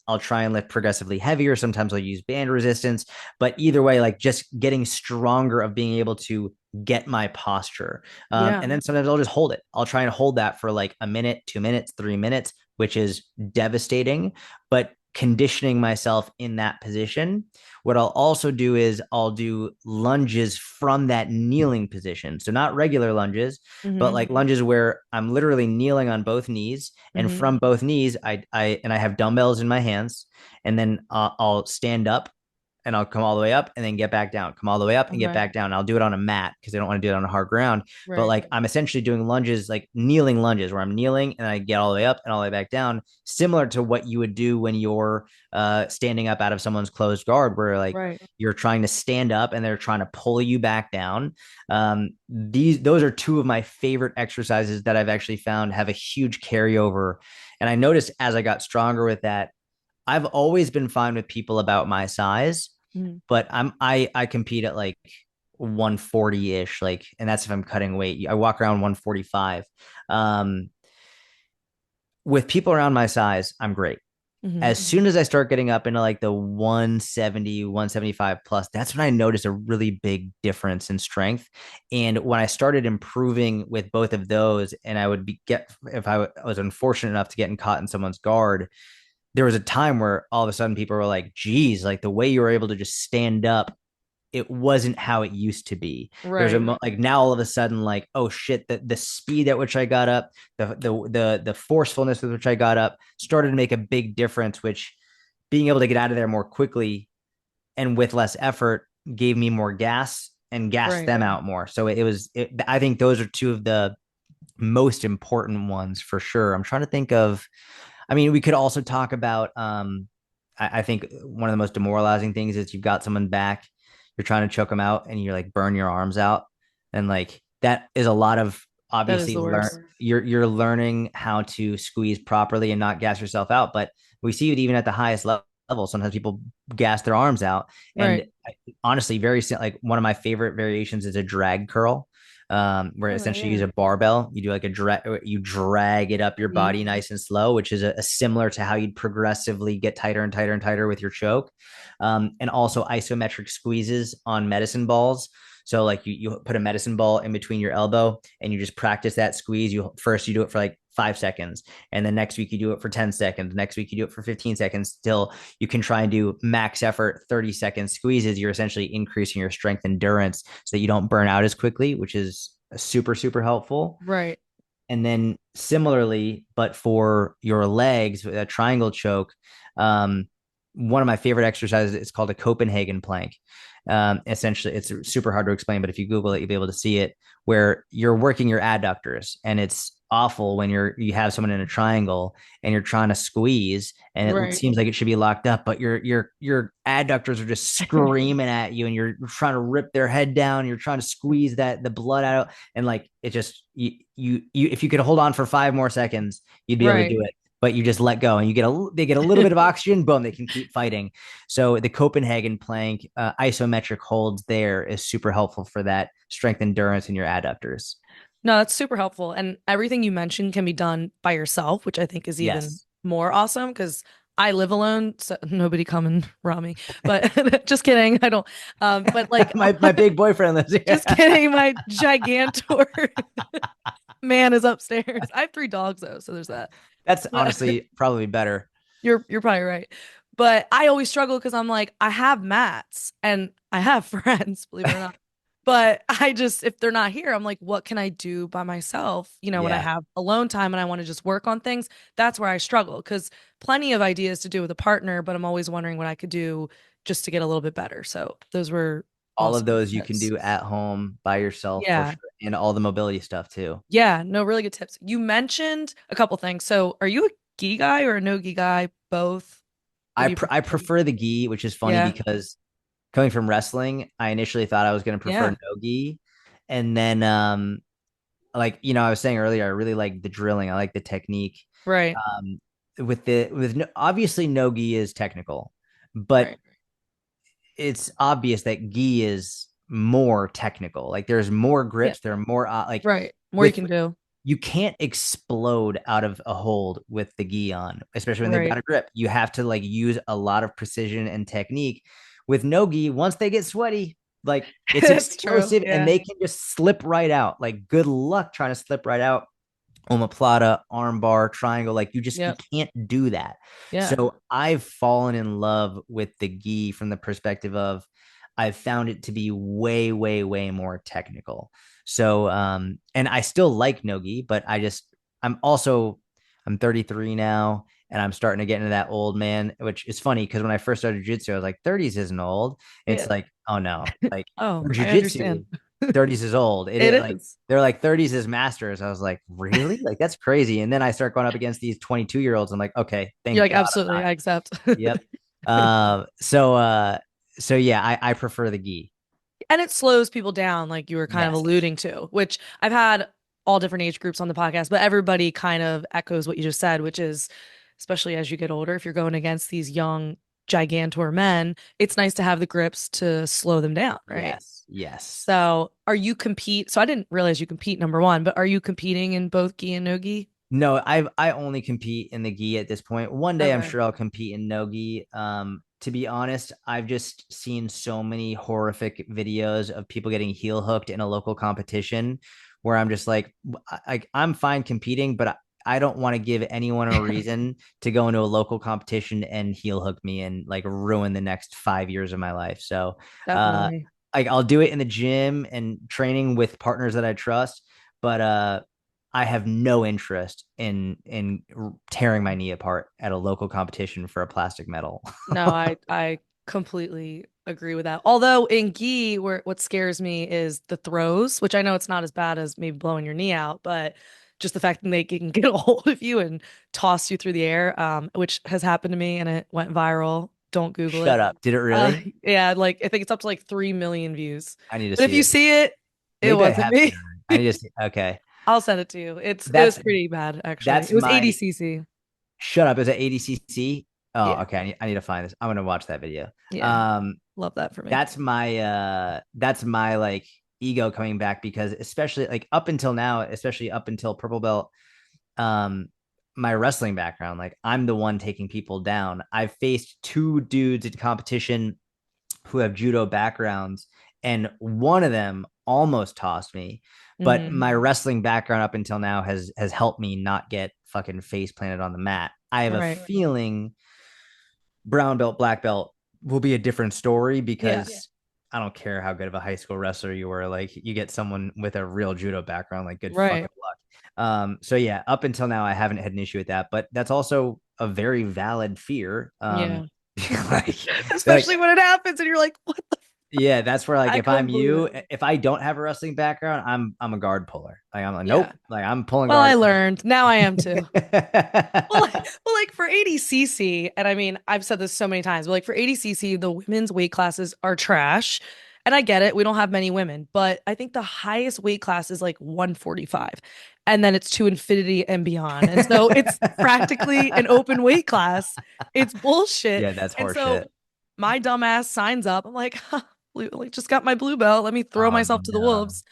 I'll try and lift progressively heavier. Sometimes I'll use band resistance, but either way, like just getting stronger of being able to get my posture. Yeah. And then sometimes I'll just hold it. I'll try and hold that for like a minute, 2 minutes, 3 minutes, which is devastating, but conditioning myself in that position. What I'll also do is I'll do lunges from that kneeling position. So not regular lunges, but Mm-hmm. like lunges where I'm literally kneeling on both knees, and Mm-hmm. from both knees, I have dumbbells in my hands, and then I'll stand up and I'll come all the way up and then get back down, come all the way up and get Okay. back down. I'll do it on a mat because I don't want to do it on a hard ground. But Right. like I'm essentially doing lunges, like kneeling lunges where I'm kneeling and I get all the way up and all the way back down, similar to what you would do when you're standing up out of someone's closed guard, where like Right. you're trying to stand up and they're trying to pull you back down. Those are two of my favorite exercises that I've actually found have a huge carryover. And I noticed as I got stronger with that, I've always been fine with people about my size, Mm-hmm. but I compete at like 140-ish, like, and that's if I'm cutting weight. I walk around 145. Um, with people around my size, I'm great. Mm-hmm. As soon as I start getting up into like the 170, 175 plus, that's when I noticed a really big difference in strength. And when I started improving with both of those, and I would be get if I was unfortunate enough to get caught in someone's guard, there was a time where all of a sudden people were like, geez, like the way you were able to just stand up, it wasn't how it used to be. There's Right. like now all of a sudden, like, oh shit, the speed at which I got up, the forcefulness with which I got up started to make a big difference, which being able to get out of there more quickly and with less effort gave me more gas and gassed Right. them out more. So I think those are two of the most important ones for sure. I'm trying to think of, I mean, we could also talk about I think one of the most demoralizing things is you've got someone back, you're trying to choke them out and you're like burn your arms out. And like that is a lot of That is obviously the worst. you're learning how to squeeze properly and not gas yourself out. But we see it even at the highest level. Sometimes people gas their arms out. And Right. honestly, like one of my favorite variations is a drag curl, where Oh essentially you use yeah. a barbell. You do like you drag it up your Mm-hmm. body nice and slow, which is a similar to how you'd progressively get tighter and tighter and tighter with your choke. And also isometric squeezes on medicine balls. So like you put a medicine ball in between your elbow and you just practice that squeeze. You do it for like 5 seconds, and then next week you do it for 10 seconds. Next week you do it for 15 seconds. Till you can try and do max effort 30-second squeezes. You're essentially increasing your strength endurance so that you don't burn out as quickly, which is super, super helpful. Right. And then similarly, but for your legs, a triangle choke, um, one of my favorite exercises is called a Copenhagen plank. Essentially, it's super hard to explain, but if you Google it, you'll be able to see it, where you're working your adductors, and it's awful when you have someone in a triangle and you're trying to squeeze, and it Right. seems like it should be locked up, but your adductors are just screaming at you, and you're trying to rip their head down. You're trying to squeeze the blood out, and like it just you if you could hold on for 5 more seconds, you'd be able to Right. do it. But you just let go, and they get a little bit of oxygen. Boom, they can keep fighting. So the Copenhagen plank, isometric holds there is super helpful for that strength endurance in your adductors. No, that's super helpful. And everything you mentioned can be done by yourself, which I think is even Yes. more awesome because I live alone, so nobody come and rob me. But just kidding. I don't. But like, My big boyfriend lives here. just kidding. My gigantor man is upstairs. I have three dogs though, so there's that. That's But honestly probably better. you're probably right. But I always struggle because I'm like, I have mats and I have friends, believe it or not. But I just, if they're not here, I'm like, what can I do by myself? When I Yeah. have alone time and I want to just work on things, that's where I struggle because plenty of ideas to do with a partner, but I'm always wondering what I could do just to get a little bit better. So those were All of awesome those you can tips. do at home by yourself for Yeah. sure. And all the mobility stuff too. Yeah. No, really good tips. You mentioned a couple things. So are you a gi guy or a no gi guy? Both? What do you I prefer? prefer the gi, which is funny Yeah. because coming from wrestling, I initially thought I was going to prefer Yeah. no gi. And then like, I was saying earlier, I really like the drilling. I like the technique. Right. Um, with no, obviously no gi is technical, but Right. it's obvious that gi is more technical. Like there's more Yeah. grips, there are more like Right. More you with can do. you can't explode out of a hold with the gi on, especially when they've got Right. a grip. You have to like use a lot of precision and technique. With no gi, once they get sweaty, like it's That's true. explosive and Yeah. they can just slip right out. Like good luck trying to slip right out omoplata, armbar, triangle. Like you Yep. can't do that. Yeah. So I've fallen in love with the gi from the perspective of I've found it to be way, way, way more technical. So and I still like no gi, but I'm also I'm 33 now and I'm starting to get into that old man, which is funny because when I first started jiu-jitsu, I was like, 30s isn't old. And it's Yeah. like, oh no, like Oh, for I jiu-jitsu, understand. 30s is old. It It is like is. they're like 30s as masters. I was like, really? Like that's crazy. And then I start going up against these 22-year-olds. I'm like, okay, You're thank like, God I'm absolutely, not. I accept. Yep. So yeah, I prefer the gi. And it slows people down, like you were kind of Yes. alluding to, which I've had all different age groups on the podcast, but everybody kind of echoes what you just said, which is, especially as you get older, if you're going against these young, gigantor men, it's nice to have the grips to slow them down, right? Yes. Yes. So, are you compete? So, I didn't realize you compete, number one, but are you competing in both gi and no gi? No, I only compete in the gi at this point. One day I'm Okay. sure I'll compete in no gi. To be honest, I've just seen so many horrific videos of people getting heel hooked in a local competition where I'm just like, I'm fine competing, but I don't want to give anyone a reason to go into a local competition and heel hook me and like ruin the next 5 years of my life. So, uh, Definitely. like I'll do it in the gym and training with partners that I trust, but I have no interest in tearing my knee apart at a local competition for a plastic medal. No, I completely agree with that. Although in gi, where what scares me is the throws, which I know it's not as bad as maybe blowing your knee out, but just the fact that they can get a hold of you and toss you through the air, which has happened to me and it went viral. Don't Google Shut it. up. Did it really? Yeah, like I think it's up to like 3 million views. I need to But if see you this. see it, it Maybe I wasn't have me. seen it. I need to see. Okay. I'll send it to you. It was That's pretty bad actually. that's It was my ADCC. shut up. Is it ADCC? Oh, Yeah. okay. I need to find this. I'm gonna watch that video. Yeah. Um, Love that for me. that's my like ego coming back because especially like up until now, especially up until purple belt, um my wrestling background, like I'm the one taking people down. I've faced two dudes in competition who have judo backgrounds and one of them almost tossed me, but Hmm. my wrestling background up until now has helped me not get fucking face planted on the mat. I have a Right. feeling brown belt, black belt will be a different story Yeah. because I don't care how good of a high school wrestler you were. Like you get someone with a real judo background, like good fucking Right. luck. So yeah, up until now, I haven't had an issue with that, but that's also a very valid fear. Yeah. Like, like Especially when it happens and you're like, what the yeah, that's where like I if couldn't I'm believe you, it. if I don't have a wrestling background, I'm a guard puller. Like I'm like Yeah. nope, like I'm pulling Well, I guard. learned. Now I am too. Well, Yeah, like for ADCC, and I mean, I've said this so many times, but like for ADCC, the women's weight classes are trash. And I get it. We don't have many women, but I think the highest weight class is like 145. And then it's to infinity and beyond. And so it's practically an open weight class. It's bullshit. that's And so horseshit. my dumbass signs up. I'm like, huh, like just got my blue belt. Let me throw Oh myself to the no, wolves.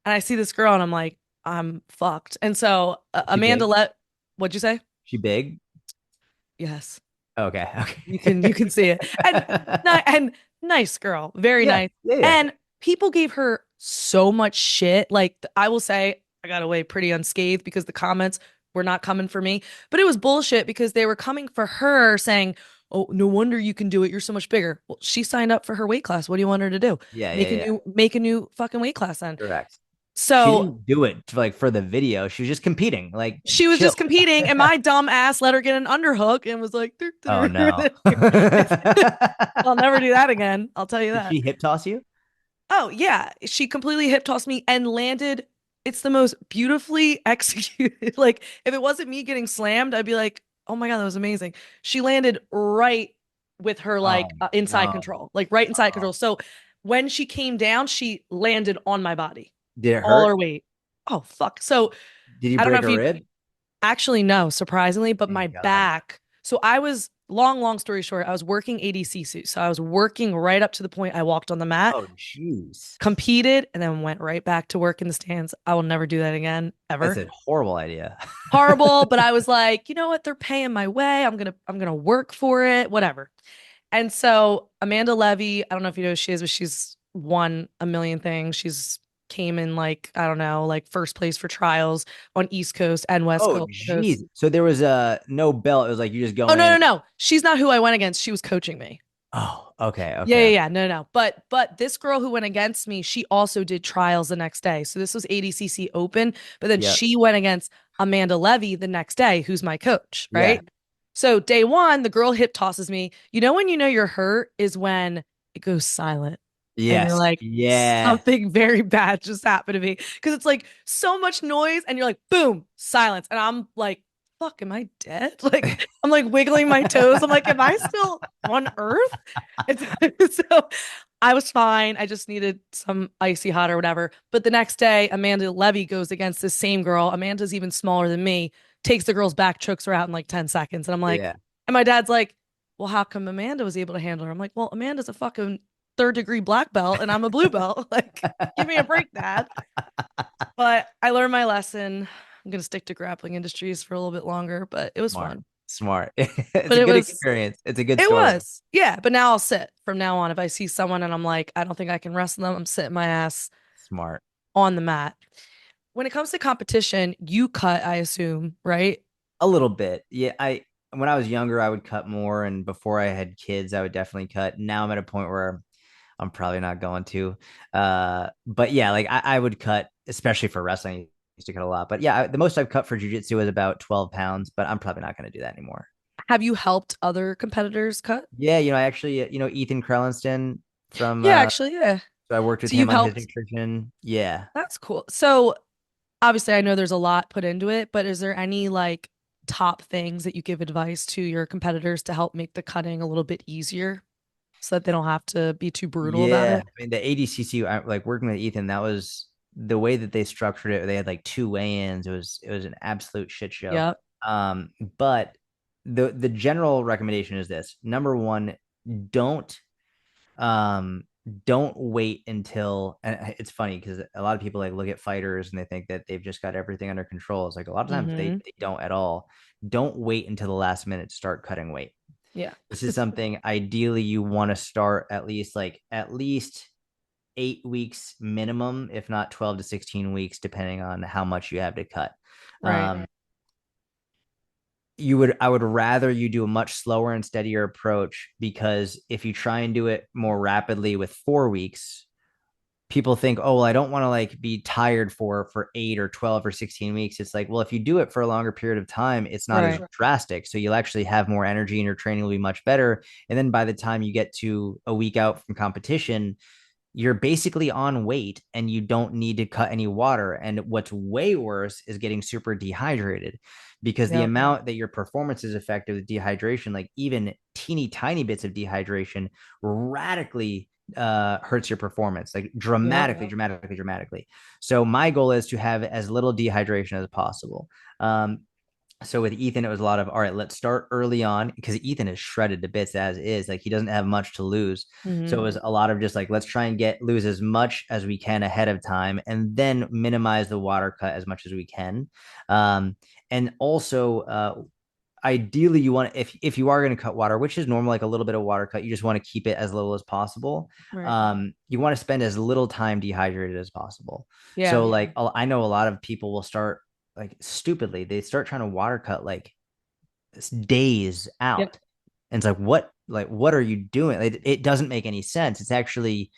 And I see this girl and I'm like, I'm fucked. And so she Amanda big? let, what'd you say? She big? Yes. Okay, You can see it. And okay. and nice girl, very Yeah, nice. yeah, yeah. And people gave her so much shit. Like I will say I got away pretty unscathed because the comments were not coming for me. But it was bullshit because they were coming for her saying, "Oh, no wonder you can do it. You're so much bigger." Well, she signed up for her weight class. What do you want her to do? Yeah, yeah, Make a yeah. new fucking weight class then. Correct. She So didn't do it like for the video. She was just competing. Like, she was chill. just competing, and my dumb ass let her get an underhook and was like, "Dur, Oh dur." no. I'll never do that again. I'll tell you Did that. she hip toss you? Oh, yeah. She completely hip tossed me and landed. It's the most beautifully executed. Like, if it wasn't me getting slammed, I'd be like, oh my God, that was amazing. She landed right with her, Oh like, inside no. control, like right inside Oh. control. So when she came down, she landed on my body, Did it all hurt? her weight. Oh, fuck. So Did you I don't know break if a you rib? actually know, surprisingly, but my Thank God. back. So I was, long story short, I was working ADCC. So I was working right up to the point I walked on the mat, Oh, jeez. competed, and then went right back to work in the stands. I will never do that again, That's ever. a horrible idea. Horrible, but I was like, you know what? They're paying my way. I'm gonna work for it, whatever. And so Amanda Levy, I don't know if you know who she is, but she's won a million things. She's came in like, I don't know, like first place for trials on East Coast and West Oh, Coast. jeez. So there was no belt. It was like you just Oh go no, in. no, no. She's not who I went against. She was coaching me. Oh, okay, Yeah, okay, yeah, okay. yeah. No, no. But this girl who went against me, she also did trials the next day. So this was ADCC Open, but then Yep. she went against Amanda Levy the next day, who's my coach, Yeah. right? So day one, the girl hip tosses me. You know when you know you're hurt is when it goes silent. And you're Yes. like, Yeah. something very bad just happened to me. Because it's like so much noise, and you're like, boom, silence. And I'm like, fuck, am I dead? Like, I'm like wiggling my toes. I'm like, am I still on Earth? So I was fine. I just needed some icy hot or whatever. But the next day, Amanda Levy goes against this same girl. Amanda's even smaller than me, takes the girl's back, chokes her out in like 10 seconds. And I'm like, Yeah. and my dad's like, well, how come Amanda was able to handle her? I'm like, well, Amanda's a fucking third-degree black belt and I'm a blue belt. Like, give me a break, dad. But I learned my lesson. I'm gonna stick to grappling industries for a little bit longer, but it was Smart. fun. Smart. It's But a it good was experience. It's a good it story. was. Yeah, but now I'll sit from now on. If I see someone and I'm like, I don't think I can wrestle them, I'm sitting my ass Smart. on the mat. When it comes to competition, you cut, I assume, right? A little bit. Yeah, I when I was younger, I would cut more, and before I had kids, I would definitely cut. Now I'm at a point where I'm probably not going to. But yeah, like I would cut, especially for wrestling. I used to cut a lot, but yeah, the most I've cut for jujitsu was about 12 pounds. But I'm probably not going to do that anymore. Have you helped other competitors cut? Yeah, I actually, Ethan Krellinston from. Yeah, actually, yeah. So I worked with So you've him on his helped. nutrition. Yeah. That's cool. So obviously I know there's a lot put into it, but is there any like top things that you give advice to your competitors to help make the cutting a little bit easier so that they don't have to be too brutal about Yeah, it? I mean the ADCC, like working with Ethan, that was the way that they structured it. They had like two weigh-ins. It was an absolute shit show. Yep. But the general recommendation is this: number one, don't um don't wait until. And it's funny because a lot of people like look at fighters and they think that they've just got everything under control. It's like a lot of times Mm-hmm. they don't at all. Don't wait until the last minute to start cutting weight. Yeah. This is something ideally you want to start at least 8 weeks minimum, if not 12 to 16 weeks, depending on how much you have to cut. Right. Um, I would rather you do a much slower and steadier approach, because if you try and do it more rapidly with 4 weeks, people think, oh, well, I don't want to like be tired for 8 or 12 or 16 weeks. It's like, well, if you do it for a longer period of time, it's not as Right. drastic. So you'll actually have more energy and your training will be much better. And then by the time you get to a week out from competition, you're basically on weight and you don't need to cut any water. And what's way worse is getting super dehydrated, because the Yep. amount that your performance is affected with dehydration, like even teeny tiny bits of dehydration, radically hurts your performance, like Yep. dramatically. So my goal is to have as little dehydration as possible. So with Ethan, it was a lot of, all right, let's start early on, because Ethan is shredded to bits as is. Like he doesn't have much to lose. So Mm-hmm. it was a lot of just like, let's try and lose as much as we can ahead of time, and then minimize the water cut as much as we can. And also, ideally you want, if you are going to cut water, which is normal, like a little bit of water cut, you just want to keep it as little as possible. Right. You want to spend as little time dehydrated as possible. Yeah. So like I know a lot of people will start, like stupidly, they start trying to water cut like days Yep. out, and it's like what are you doing? Like, it doesn't make any sense. It's actually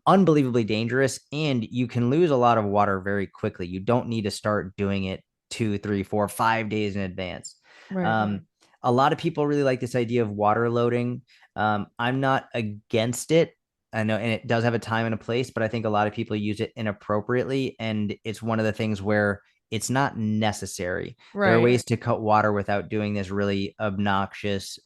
unbelievably dangerous, and you can lose a lot of water very quickly. You don't need to start doing it 2, 3, 4, 5 days in advance. Right. um, a lot of people really like this idea of water loading. I'm not against it. I know, and it does have a time and a place, but I think a lot of people use it inappropriately, and it's one of the things where it's not necessary. There are Right. ways to cut water without doing this really obnoxious,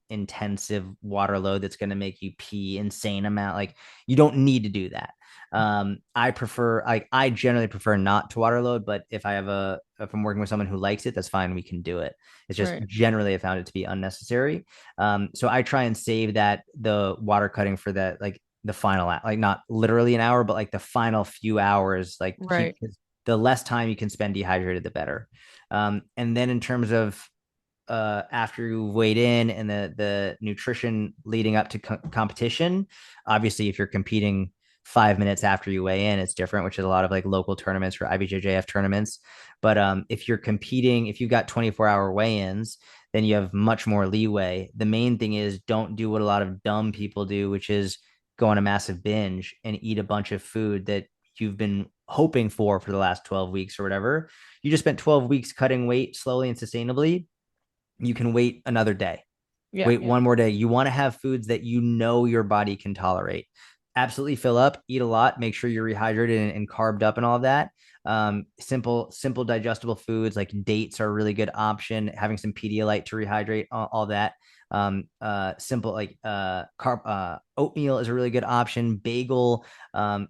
intensive water load that's going to make you pee insane amount. Like you don't need to do that. I prefer, I generally prefer not to water load, but if I'm working with someone who likes it, that's fine. We can do it. It's just Right. generally I found it to be unnecessary. So I try and save the water cutting for that, like the final, like not literally an hour, but like the final few hours, like Right. the less time you can spend dehydrated, the better. And then in terms of after you weighed in and the nutrition leading up to competition, obviously if you're competing 5 minutes after you weigh in, it's different, which is a lot of like local tournaments or IBJJF tournaments. But if you're competing, if you've got 24-hour weigh-ins, then you have much more leeway. The main thing is don't do what a lot of dumb people do, which is go on a massive binge and eat a bunch of food that you've been hoping for the last 12 weeks or whatever. You just spent 12 weeks cutting weight slowly and sustainably. You can wait another day, Yeah. wait Yeah. one more day. You want to have foods that you know your body can tolerate. Absolutely fill up, eat a lot, make sure you're rehydrated and carbed up and all of that. Simple digestible foods like dates are a really good option. Having some Pedialyte to rehydrate, all that. Simple like oatmeal is a really good option. Bagel,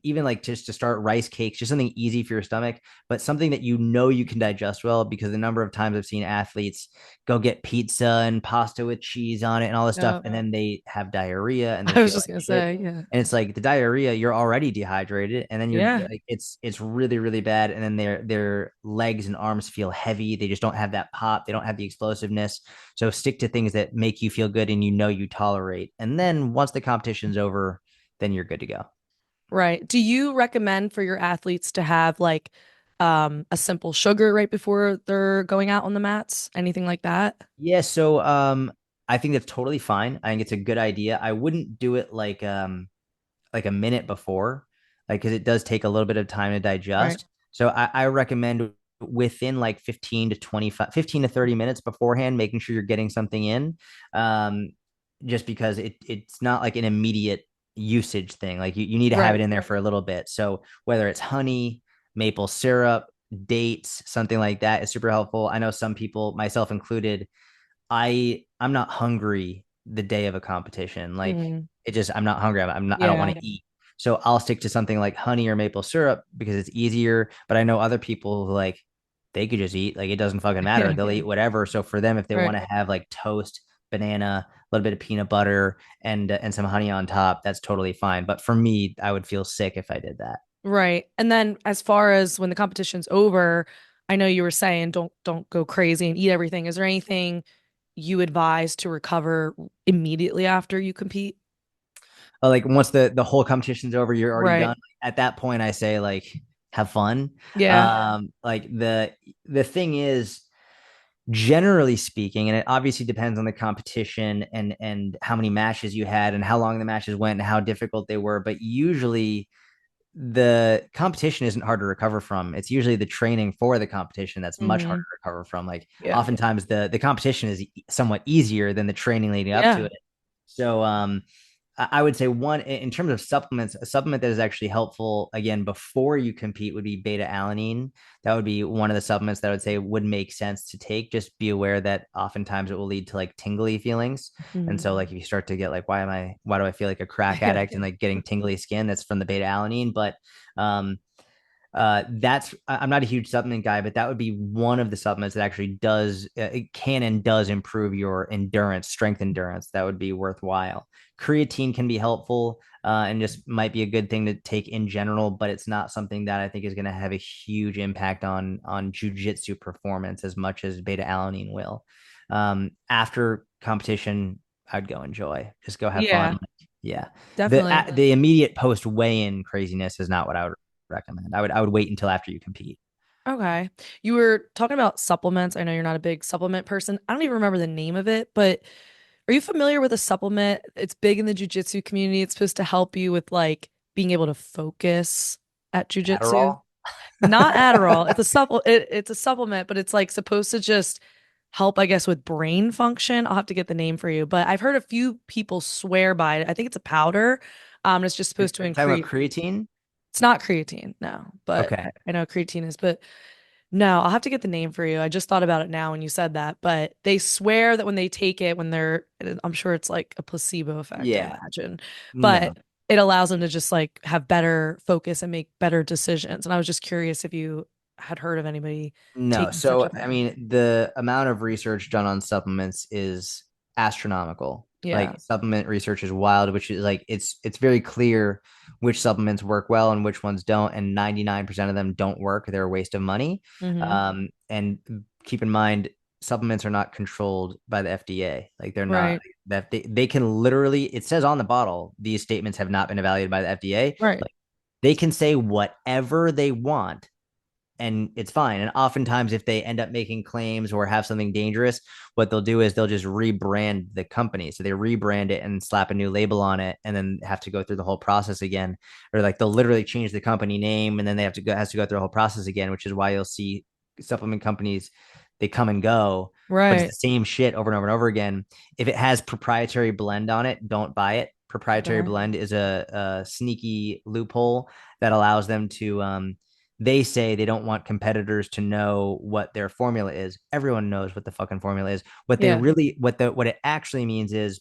even like just to start rice cakes, just something easy for your stomach, but something that you know you can digest well. Because the number of times I've seen athletes go get pizza and pasta with cheese on it and all this stuff, Yeah. and then they have diarrhea and they I was feel just like gonna shit. say, yeah. And it's like the diarrhea, you're already dehydrated, and then you're Yeah. like, it's really really bad. And then their legs and arms feel heavy. They just don't have that pop. They don't have the explosiveness. So stick to things that make you feel good and you know you tolerate. And then once the competition's over, then you're good to go. Right. Do you recommend for your athletes to have like a simple sugar right before they're going out on the mats? Anything like that? Yeah, so I think that's totally fine. I think it's a good idea. I wouldn't do it like a minute before, like because it does take a little bit of time to Right. digest. So I recommend within like 15 to 30 minutes beforehand, making sure you're getting something in. Um, just because it's not like an immediate usage thing. Like you need to have Right. it in there for a little bit. So whether it's honey, maple syrup, dates, something like that is super helpful. I know some people, myself included, I'm not hungry the day of a competition. Like Mm, it just I'm not hungry. I don't yeah. want to eat. So I'll stick to something like honey or maple syrup because it's easier. But I know other people who like they could just eat. Like it doesn't fucking matter. Yeah. They'll eat whatever. So for them, if they want Right. to have like toast, banana, a little bit of peanut butter, and some honey on top, that's totally fine. But for me, I would feel sick if I did that. Right. And then as far as when the competition's over, I know you were saying don't go crazy and eat everything. Is there anything you advise to recover immediately after you compete? Like once the whole competition's over, you're already Right. done. At that point, I say like have fun. Yeah. Like the thing is, generally speaking, and it obviously depends on the competition and how many matches you had and how long the matches went and how difficult they were. But usually the competition isn't hard to recover from. It's usually the training for the competition that's much harder Hmm. to recover from. Like Yeah. oftentimes the competition is somewhat easier than the training leading up to Yeah. it. So I would say one in terms of supplements, a supplement that is actually helpful again before you compete would be beta alanine. That would be one of the supplements that I would say would make sense to take. Just be aware that oftentimes it will lead to like tingly feelings. And Hmm. so like if you start to get like why do I feel like a crack Yeah. addict and like getting tingly skin, that's from the beta alanine. But um that's I'm not a huge supplement guy, but that would be one of the supplements that actually does it can and does improve your endurance, strength endurance. That would be worthwhile. Creatine can be helpful and just might be a good thing to take in general, but it's not something that I think is going to have a huge impact on jujitsu performance as much as beta alanine will. After competition, I'd go enjoy, just go have fun. Yeah, Yeah, definitely. the immediate post weigh in craziness is not what I would recommend. I would wait until after you compete. Okay. You were talking about supplements. I know you're not a big supplement person. I don't even remember the name of it, but are you familiar with a supplement? It's big in the jujitsu community. It's supposed to help you with like being able to focus at jujitsu. Adderall. Not Adderall. It's a supplement, but it's like supposed to just help, I guess, with brain function. I'll have to get the name for you, but I've heard a few people swear by it. I think it's a powder. It's just Are supposed to you talking about increase. creatine? It's not creatine, no, but Okay. I know creatine is, but no, I'll have to get the name for you. I just thought about it now when you said that, but they swear that when they take it, when they're, I'm sure it's like a placebo effect, I Yeah. imagine, but No. it allows them to just like have better focus and make better decisions. And I was just curious if you had heard of anybody No. taking such So, a I thing. mean, the amount of research done on supplements is astronomical. Yeah. Like supplement research is wild, which is like it's very clear which supplements work well and which ones don't, and 99% of them don't work. They're a waste of money. Hmm. And keep in mind, supplements are not controlled by the FDA. Like they're not Right. that they can literally, it says on the bottle, these statements have not been evaluated by the FDA. Right. Like they can say whatever they want and it's fine. And oftentimes, if they end up making claims or have something dangerous, what they'll do is they'll just rebrand the company. So they rebrand it and slap a new label on it, and then have to go through the whole process again. Or like they'll literally change the company name, and then they have to go has to go through the whole process again, which is why you'll see supplement companies, they come and go, but it's the Right. same shit over and over and over again. If it has proprietary blend on it, don't buy it. Proprietary Okay. blend is a sneaky loophole that allows them to they say they don't want competitors to know what their formula is. Everyone knows what the fucking formula is. What they Yeah. really, what it actually means is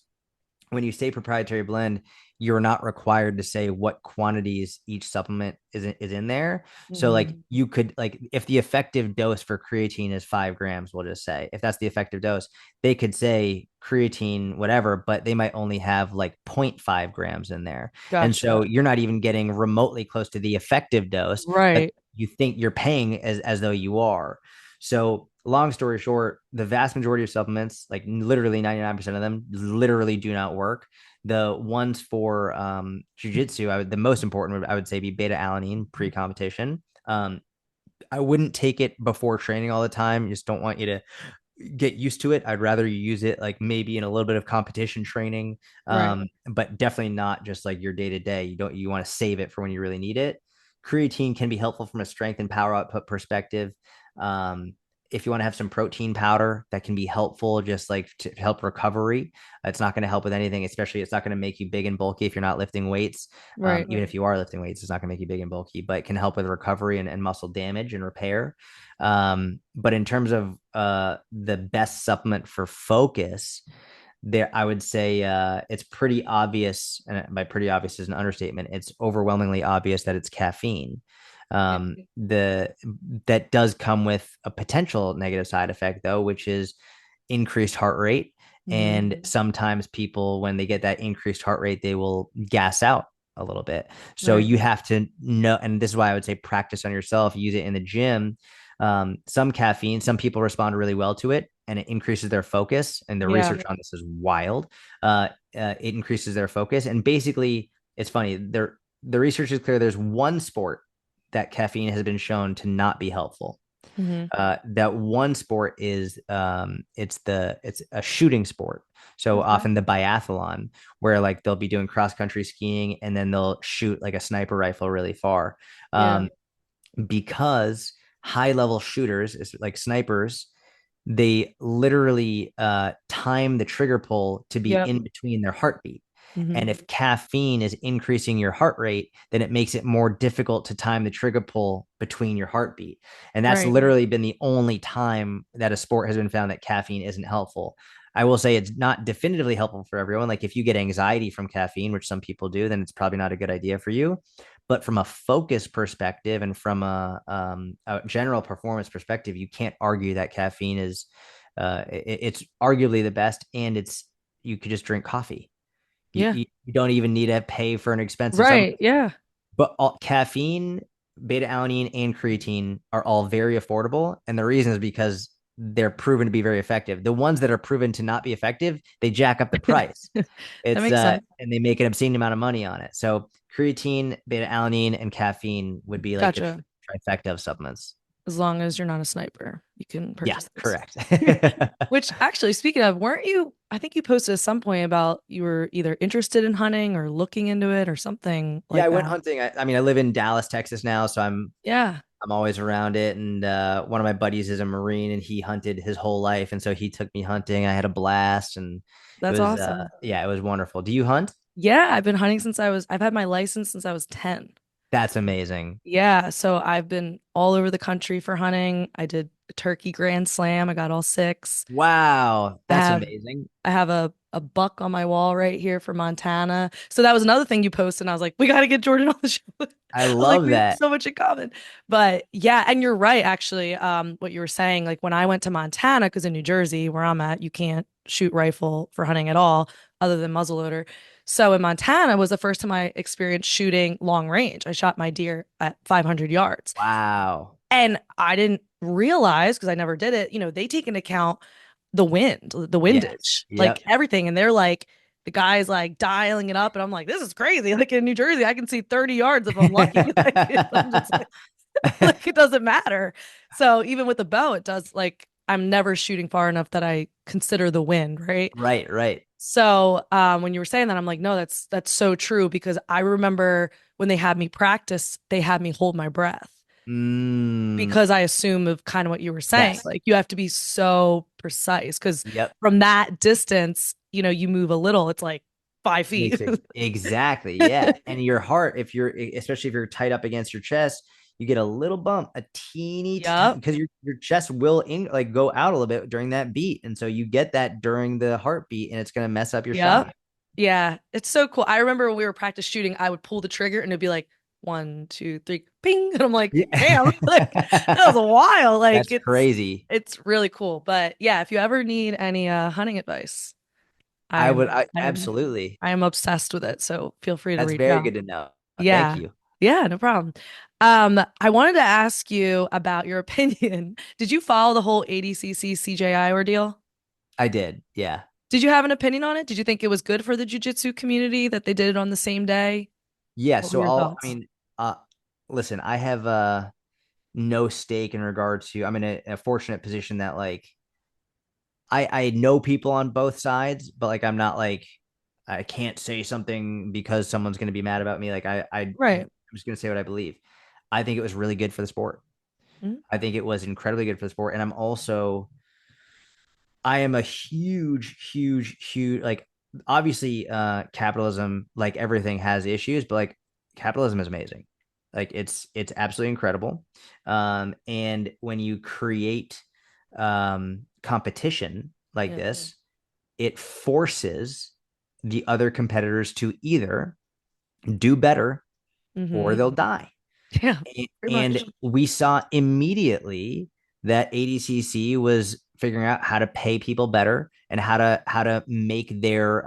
when you say proprietary blend, you're not required to say what quantities each supplement is in there. So like Hmm. you could like if the effective dose for creatine is 5 grams, we'll just say if that's the effective dose, they could say creatine whatever, but they might only have like 0.5 grams in there. And so Gotcha. you're not even getting remotely close to the effective dose, but Right. you think you're paying as though you are. So long story short, the vast majority of supplements, like literally 99% of them, literally do not work. The ones for jujitsu, the most important would I would say be beta alanine pre-competition. I wouldn't take it before training all the time. Just don't want you to get used to it. I'd rather you use it like maybe in a little bit of competition training, Right. but definitely not just like your day to day. You want to save it for when you really need it. Creatine can be helpful from a strength and power output perspective. Um, if you want to have some protein powder, that can be helpful, just like to help recovery. It's not going to help with anything, especially it's not going to make you big and bulky if you're not lifting weights. Right. Even if you are lifting weights, it's not going to make you big and bulky, but it can help with recovery and muscle damage and repair. But in terms of the best supplement for focus, there I would say it's pretty obvious, and by pretty obvious is an understatement. It's overwhelmingly obvious that it's caffeine. Yeah. The that does come with a potential negative side effect though, which is increased heart rate. And Mm. sometimes people, when they get that increased heart rate, they will gas out a little bit. So Right. you have to know, and this is why I would say practice on yourself, use it in the gym. Some caffeine, some people respond really well to it, and it increases their focus. And the Yeah. research on this is wild. It increases their focus, and basically, it's funny. The research is clear. There's one sport that caffeine has been shown to not be helpful. Hmm. That one sport is it's a shooting sport. So Okay. often the biathlon, where like they'll be doing cross country skiing and then they'll shoot like a sniper rifle really far. Yeah. Um, because high level shooters, like snipers, they literally time the trigger pull to be Yep. in between their heartbeat. Hmm. And if caffeine is increasing your heart rate, then it makes it more difficult to time the trigger pull between your heartbeat. And that's Right. literally been the only time that a sport has been found that caffeine isn't helpful. I will say it's not definitively helpful for everyone. Like if you get anxiety from caffeine, which some people do, then it's probably not a good idea for you. But from a focus perspective and from a general performance perspective, you can't argue that caffeine is it's arguably the best, and it's you could just drink coffee. Yeah. You don't even need to pay for an expensive Right. supplement. Yeah. But caffeine, beta alanine, and creatine are all very affordable, and the reason is because they're proven to be very effective. The ones that are proven to not be effective, they jack up the price. That It's makes sense. and they make an obscene amount of money on it. So creatine, beta alanine, and caffeine would be like the Gotcha. trifecta of supplements. As long as you're not a sniper, you can Yeah, purchase this. correct. Which actually, speaking of, weren't you? I think you posted at some point about you were either interested in hunting or looking into it or something Yeah, like I went that. hunting. I mean, I live in Dallas, Texas now, so Yeah, I'm always around it. And one of my buddies is a Marine, and he hunted his whole life, and so he took me hunting. I had a blast, and it that's was awesome. yeah, it was wonderful. Do you hunt? Yeah, I've been hunting I've had my license since I was 10. That's amazing. Yeah, so I've been all over the country for hunting. I did a turkey grand slam. I got all six. Wow, I that's have amazing. I have a buck on my wall right here for Montana. So that was another thing you posted, and I was like, we got to get Jordan on the show. I I was like, love we have that. so much in common. But yeah, and you're right, actually. What you were saying, like when I went to Montana, because in New Jersey, where I'm at, you can't shoot rifle for hunting at all, other than muzzleloader. So in Montana was the first time I experienced shooting long range. I shot my deer at 500 yards. Wow. And I didn't realize because I never did it, they take into account the Yes. windage, like Yep. everything. And they're like, the guy's like dialing it up. And I'm like, this is crazy. Like in New Jersey, I can see 30 yards if I'm lucky. Like, I'm just like, it doesn't matter. So even with the bow, it does like, I'm never shooting far enough that I consider the wind, right? Right, right. So when you were saying that, I'm like, no, that's so true because I remember when they had me practice, they had me hold my breath Mm, because I assume of kind of what you were saying. yes. Like you have to be so precise because Yep. from that distance, you move a little, it's like 5 feet. Makes it exactly. Yeah. And your heart, if you're especially if you're tight up against your chest, you get a little bump, a teeny tiny, Yep. because your chest will like go out a little bit during that beat. And so you get that during the heartbeat and it's gonna mess up your Yep. shot. Yeah. It's so cool. I remember when we were practice shooting, I would pull the trigger and it'd be like 1, 2, 3, ping. And I'm like, damn, like that was Yeah. a while. Like That's it's crazy. it's really cool. But yeah, if you ever need any hunting advice, I I would am I I am absolutely. I am obsessed with it. So feel free to That's reach very out. good to know. Thank Yeah. you. Yeah, no problem. I wanted to ask you about your opinion. Did you follow the whole ADCC CJI ordeal? I did. Yeah. Did you have an opinion on it? Did you think it was good for the jujitsu community that they did it on the same day? Yeah. What were So your I thoughts? mean, uh listen, I have no stake in regard to I'm in a fortunate position that like I know people on both sides, but like I'm not like I can't say something because someone's gonna be mad about me. Like I'm Right. just gonna say what I believe. I think it was really good for the sport. Mhm. I think it was incredibly good for the sport. And I am a huge like obviously capitalism, like everything has issues, but like capitalism is amazing. Like it's absolutely incredible. And when you create competition like Yeah. this, it forces the other competitors to either do better or Mm-hmm. they'll die. Yeah, pretty And much. we saw immediately that ADCC was figuring out how to pay people better and how to make their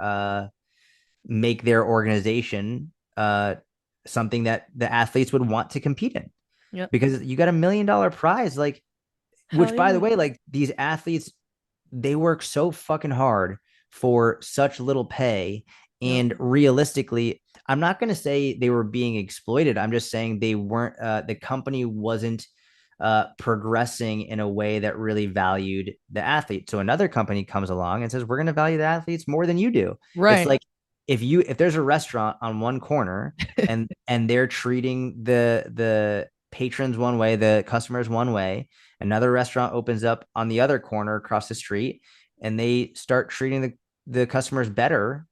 organization something that the athletes would want to compete in Yep. because you got $1 million prize like Hell which by the yeah. way like these athletes they work so fucking hard for such little pay. Yep. And realistically, I'm not going to say they were being exploited. I'm just saying they weren't, the company wasn't progressing in a way that really valued the athlete. So another company comes along and says, we're going to value the athletes more than you do. It's Right. like, if there's a restaurant on one corner and they're treating the patrons one way, the customers one way, another restaurant opens up on the other corner across the street and they start treating the customers better,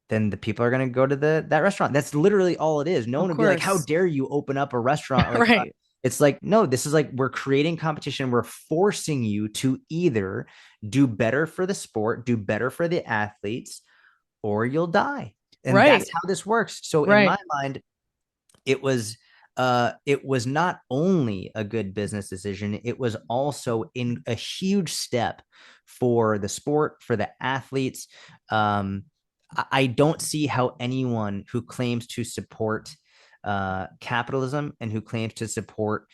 then the people are going to go to that restaurant. That's literally all it is. No Of one would be like, how course. dare you open up a restaurant? Like, Right. it's like, no, this is like we're creating competition. We're forcing you to either do better for the sport, do better for the athletes, or you'll die. And Right. that's how this works. So in my Right. mind, it was not only a good business decision, it was also in a huge step for the sport, for the athletes. I don't see how anyone who claims to support capitalism and who claims to support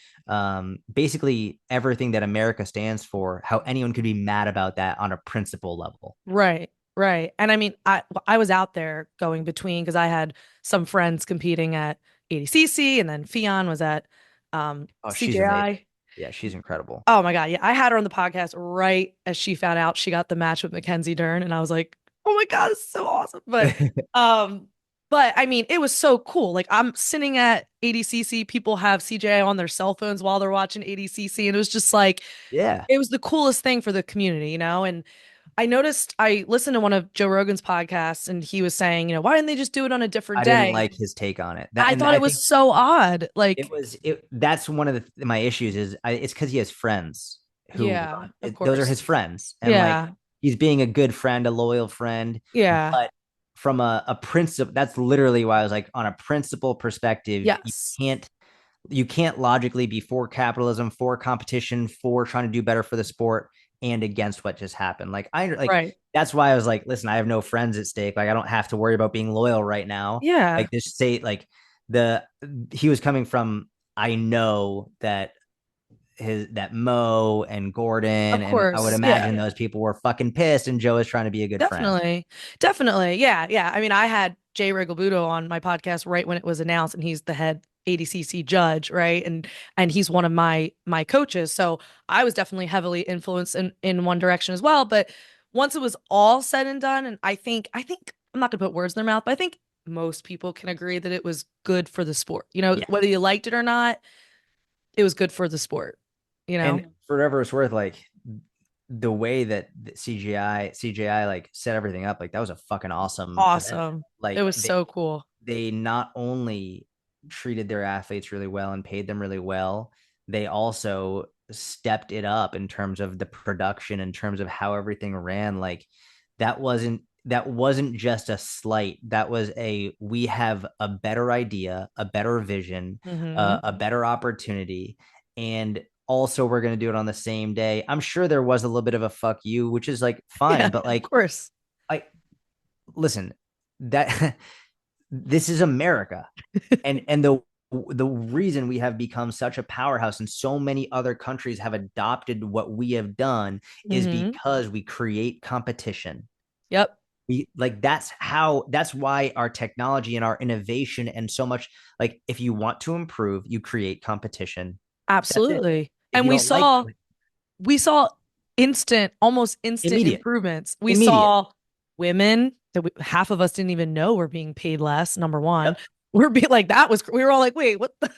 basically everything that America stands for, how anyone could be mad about that on a principle level. Right. Right. And I mean, I was out there going between because I had some friends competing at ADCC and then Fion was at Oh, she's amazing. CJI. Yeah, she's incredible. Oh my God. Yeah. I had her on the podcast right as she found out she got the match with Mackenzie Dern. And I was like, oh my God, this is so awesome. Um, but I mean, it was so cool. Like I'm sitting at ADCC, people have CJ on their cell phones while they're watching ADCC. And it was just like, Yeah. it was the coolest thing for the community. And I noticed I listened to one of Joe Rogan's podcasts and he was saying, why didn't they just do it on a different I didn't day? like his take on it. That I and thought I it was think so odd. it Like, was it. That's one of my issues is it's because he has friends. who Yeah, of those are his course. friends, and like Yeah. he's being a good friend, a loyal friend. Yeah. But from a principle, that's literally why I was like, on a principle perspective, Yes. you can't logically be for capitalism, for competition, for trying to do better for the sport, and against what just happened. Like Right. that's why I was like, listen, I have no friends at stake. Like I don't have to worry about being loyal right now. Yeah. Like this state, like the he was coming from. I know that Mo and Gordon, Of and I would course. imagine Yeah. those people were fucking pissed, and Joe is trying to be a good friend. Definitely. Definitely. Yeah. Yeah. I mean, I had Jay Rigobuto on my podcast right when it was announced, and he's the head ADCC judge, right? And he's one of my coaches. So I was definitely heavily influenced in one direction as well. But once it was all said and done, and I think I'm not gonna put words in their mouth, but I think most people can agree that it was good for the sport. Yeah. Whether you liked it or not, it was good for the sport, you know? And for whatever it's worth, like the way that the CJI like set everything up, like that was a fucking awesome event. Awesome. It Like was so cool. they not only treated their athletes really well and paid them really well, they also stepped it up in terms of the production, in terms of how everything ran. Like that wasn't just a slight. That was we have a better idea, a better vision, Hmm. a better opportunity, and also we're going to do it on the same day. I'm sure there was a little bit of a fuck you, which is like Yeah, fine, but of like course. I listen, that this is America, and the reason we have become such a powerhouse and so many other countries have adopted what we have done is Hmm. because we create competition. Yep. We like that's why our technology and our innovation and so much, like if you want to improve, you create competition. That's it. Absolutely. If And you we don't like saw we saw almost instant immediate, improvements. We immediate. saw women that half of us didn't even know were being paid less, number one. Yep. We're being like that was we were all like, wait, what the,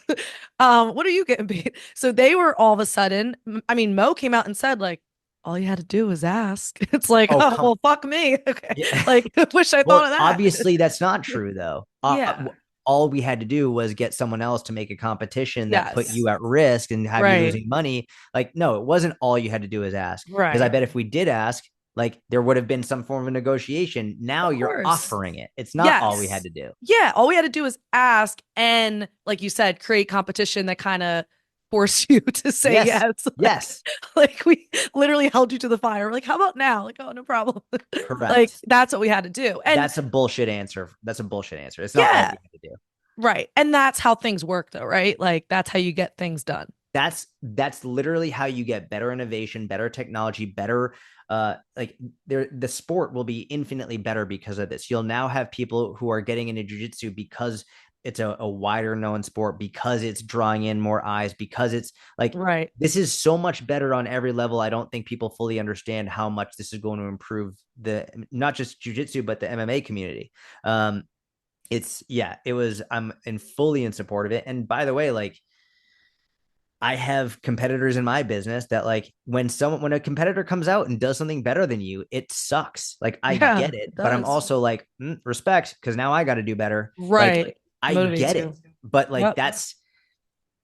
what are you getting paid? So they were all of a sudden, I mean, Mo came out and said, like, all you had to do was ask. It's like, Oh, oh come. well, fuck me. Okay. Yeah. Like, wish I thought Well, of that. obviously that's not true though. Yeah. All we had to do was get someone else to make a competition that put Yes. you at risk and have you Right. losing money. Like, no, it wasn't all you had to do is ask. Because I Right. bet if we did ask, like there would have been some form of negotiation. Now Of you're course. offering it. It's not all we had Yes. to do. Yeah. All we had to do was ask and, like you said, create competition that kind of forced you to say Yes. yes. Yes. Like we literally held you to the fire. We're like, how about now? Like, oh, no problem. Like Correct. that's what we had to do. And That's a bullshit answer. That's a bullshit answer. It's not all yeah, we had to do. right. And that's how things work though, right? Like that's how you get things done. That's literally how you get better innovation, better technology, better like the sport will be infinitely better because of this. You'll now have people who are getting into jiu-jitsu because it's a wider known sport, because it's drawing in more eyes, because it's like Right. this is so much better on every level. I don't think people fully understand how much this is going to improve the not just jiu-jitsu but the MMA community. It's yeah, it was I'm in fully in support of it. And by the way, like I have competitors in my business that like when a competitor comes out and does something better than you, it sucks. Like I Yeah, get it, it but I'm does. also like respect because now I got to do better. Like Right. I Motivates get it, you. but like Yep.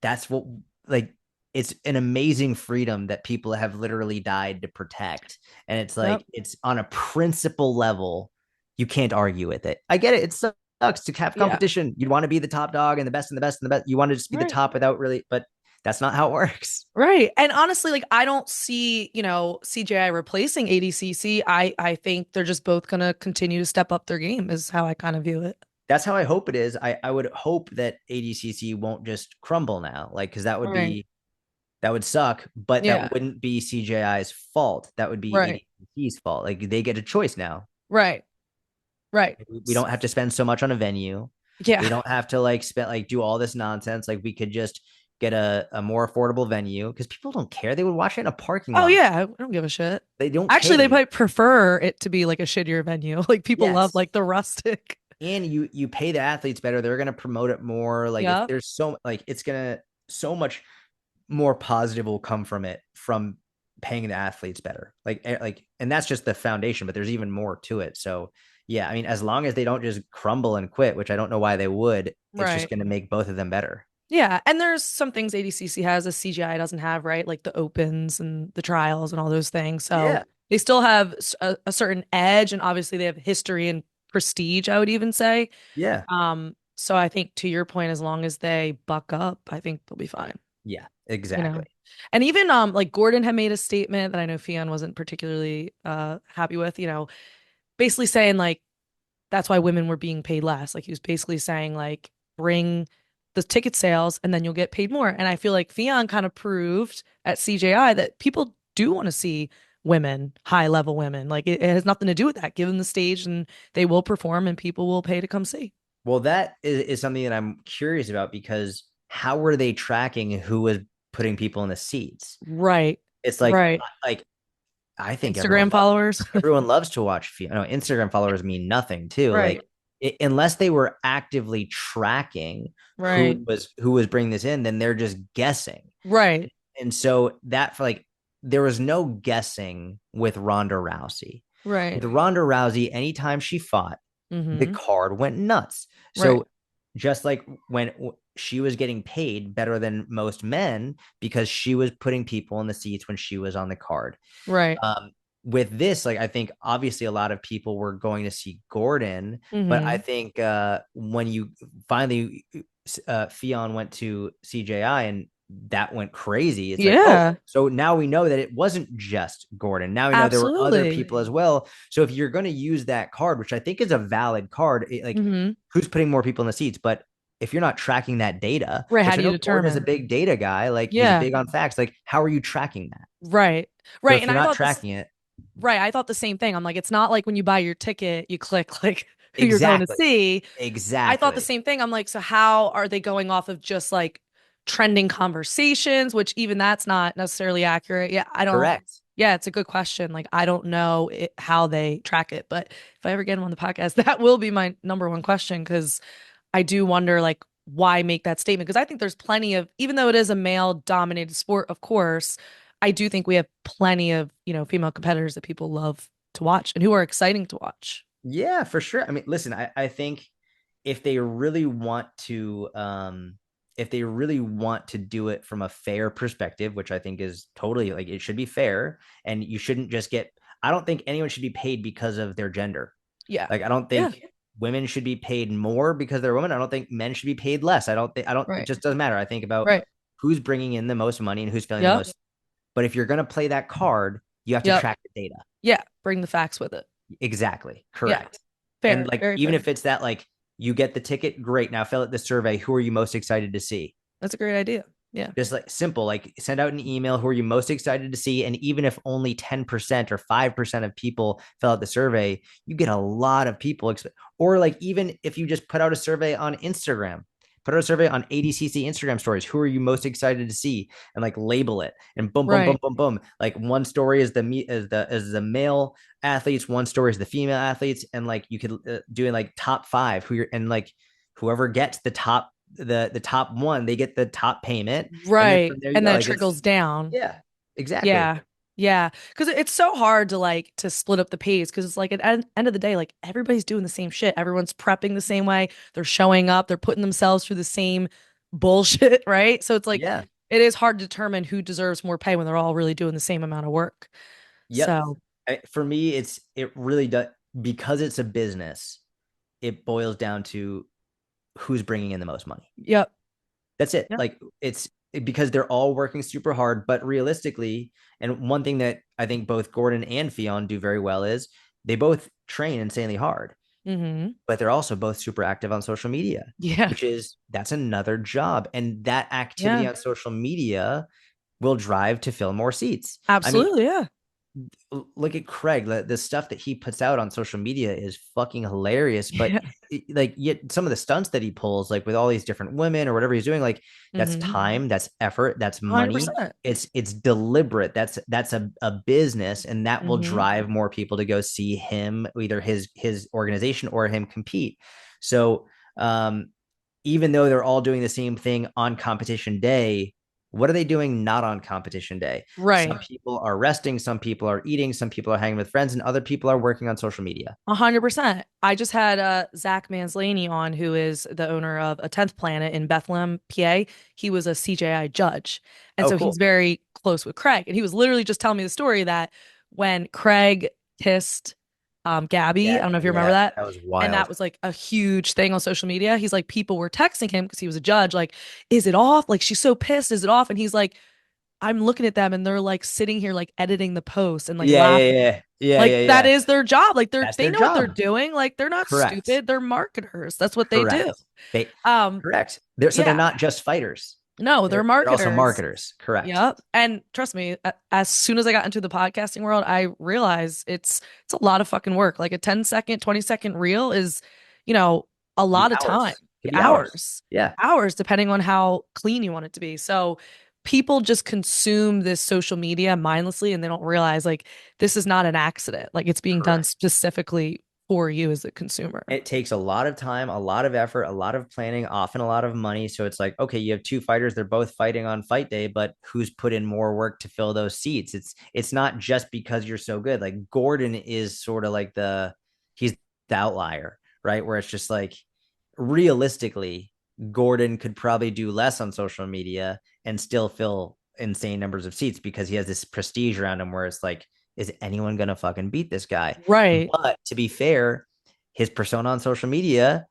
that's what like it's an amazing freedom that people have literally died to protect, and it's Yep. like it's on a principle level. You can't argue with it. I get it. It sucks to have Yeah. competition. You'd want to be the top dog and the best and the best and the best. You want to just be the Right. top without really, but that's not how it works. Right. And honestly, like I don't see, CJI replacing ADCC. I think they're just both gonna continue to step up their game is how I kind of view it. That's how I hope it is. I would hope that ADCC won't just crumble now, like because Right. that would suck, but Yeah. that wouldn't be CJI's fault. That would be Right. ADCC's fault. Like they get a choice now. Right. Right. We don't have to spend so much on a venue. We Yeah. don't have to like spend like do all this nonsense. Like we could just get a more affordable venue because people don't care. They would watch it in a parking Oh lot. yeah, I don't give a shit. They don't Actually, they care. might prefer it to be like a shittier venue. Like people love Yes. like the rustic. And you pay the athletes better. They're gonna promote it more. Like Yeah. there's so like it's gonna so much more positive will come from it from paying the athletes better. Like and that's just the foundation, but there's even more to it. So yeah, I mean, as long as they don't just crumble and quit, which I don't know why they would, it's just Right. gonna make both of them better. Yeah, and there's some things ADCC has a CGI doesn't have, right? Like the opens and the trials and all those things. So Yeah. they still have a certain edge, and obviously they have history and prestige, I would even say. Yeah. So I think to your point, as long as they buck up, I think they'll be fine, Yeah, you exactly. know. And even like Gordon had made a statement that I know Fionn wasn't particularly happy with, basically saying like that's why women were being paid less. Like he was basically saying like bring the ticket sales and then you'll get paid more. And I feel like Fionn kind of proved at CJI that people do want to see women, high level women. Like it has nothing to do with that. Give them the stage and they will perform and people will pay to come see. Well, that is something that I'm curious about because how were they tracking who was putting people in the seats? Right. It's Right. like I think Instagram followers. everyone loves to watch. Instagram followers mean nothing too. Right. Unless they were actively tracking Right. who was bringing this in, then they're just guessing. Right. And so that for like there was no guessing with Ronda Rousey. Right. With Ronda Rousey, anytime she fought, the Mm-hmm. card went nuts. Right. So just like when she was getting paid better than most men because she was putting people in the seats when she was on the card. Right. With this, like I think obviously a lot of people were going to see Gordon, but I Mm-hmm. think when you finally Fionn went to CJI and that went crazy. It's like, oh, Yeah. so now we know that it wasn't just Gordon. Now we know there were other Absolutely. people as well. So if you're going to use that card, which I think is a valid card, like Mm-hmm. who's putting more people in the seats? But if you're not tracking that data, Right. How which I do you know Gordon is a determine? big data guy, like he's Yeah. big on facts, like how are you tracking that? Right. So Right. if And you're I not thought this, tracking it, right. I thought the same thing. I'm like, it's not like when you buy your ticket, you click like who you're going to exactly, see. I thought the exactly, same thing. I'm like, so how are they going off of just like trending conversations, which even that's not necessarily accurate. Yeah. I don't, correct. yeah, it's a good question. Like, I don't know how they track it, but if I ever get him on the podcast, that will be my number one question because I do wonder like why make that statement because I think there's plenty of even though it is a male dominated sport, of course, I do think we have plenty of, female competitors that people love to watch and who are exciting to watch. Yeah, for sure. I mean, listen, I think if they really want to if they really want to do it from a fair perspective, which I think is totally like it should be fair and you shouldn't just get I don't think anyone should be paid because of their gender. Yeah. Like I don't Yeah. think women should be paid more because they're women. I don't think men should be paid less. I don't it Right. just doesn't matter. I think about Right. who's bringing in the most money and who's feeling the Yep. most. But if you're going to play that card, you have to Yep. track the data. Yeah. Bring the facts with it. Exactly. Yeah. Correct. And Fair. like Very even fair. if it's that like you get the ticket, great. Now fill out the survey. Who are you most excited to see? That's a great idea. Yeah. Just like simple, like send out an email. Who are you most excited to see? And even if only 10% or 5% of people fill out the survey, you get a lot of people. Or like even if you just put out a survey on Instagram, put out a survey on ADCC Instagram stories. Who are you most excited to see? And like label it and boom, boom, boom, Right. boom, boom. Like one story is the male athletes, one story is the female athletes, and like you could do it like top five who you're and like whoever gets the top one, they get the top payment, and then Right. from there you And go. then it Like it's trickles down. yeah, exactly. Yeah. Yeah. Because it's so hard to like to split up the pays because it's like at the end of the day, like everybody's doing the same shit. Everyone's prepping the same way. They're showing up. They're putting themselves through the same bullshit. Right. So it's like Yeah. it is hard to determine who deserves more pay when they're all really doing the same amount of work. Yep. So, For me, it really does because it's a business. It boils down to who's bringing in the most money. yep. That's it. Yep. Like because they're all working super hard, but realistically, and one thing that I think both Gordon and Fionn do very well is they both train insanely hard, Mm-hmm. but they're also both super active on social media, Yeah. which is that's another job. And that activity Yeah. on social media will drive to fill more seats. I mean, Absolutely. Yeah. look at Craig. The stuff that he puts out on social media is fucking hilarious. But Yeah. like, yet some of the stunts that he pulls, like with all these different women or whatever he's doing, like that's Mm-hmm. time, that's effort, that's money. 100%. It's deliberate. That's a business, and that will Mm-hmm. drive more people to go see him, either his organization or him compete. So, even though they're all doing the same thing on competition day, What are they doing not on competition day? Some Right. people are resting, some people are eating, some people are hanging with friends, and other people are working on social media. 100%. I just had Zach Manslaney on, who is the owner of a 10th Planet in Bethlehem, PA. He was a CJI judge. And Oh, so he's cool. very close with Craig. And he was literally just telling me the story that when Craig kissed Gabby, I don't know if you remember Yeah, that. that was And that wild. was like a huge thing on social media. He's like, people were texting him because he was a judge, like, is it off? Like, she's so pissed. Is it off? And he's like, I'm looking at them and they're like sitting here, like editing the post and like Yeah, yeah, laughing. yeah, yeah, Like yeah, that yeah. is their job. Like That's they their know what they're job. doing. Like they're not Correct. stupid. They're marketers. That's what they do. Correct. They Um, correct. They're yeah. not just fighters. No, they're They're also marketers. marketers. Correct. Yep. And trust me, as soon as I got into the podcasting world, I realized it's a lot of fucking work. Like a 10-second, 20-second reel is, you know, a Be lot of time, hours. Could be hours. hours, Yeah. hours, depending on how clean you want it to be. So people just consume this social media mindlessly and they don't realize like this is not an accident. Like it's being done Correct. specifically for you as a consumer. It takes a lot of time, a lot of effort, a lot of planning, often a lot of money. So it's like, okay, you have two fighters, they're both fighting on fight day, but who's put in more work to fill those seats? It's not just because you're so good. Like Gordon is sort of like he's the outlier, right? Where it's just like realistically, Gordon could probably do less on social media and still fill insane numbers of seats because he has this prestige around him where it's like, is anyone gonna fucking beat this guy? Right. But to be fair, his persona on social media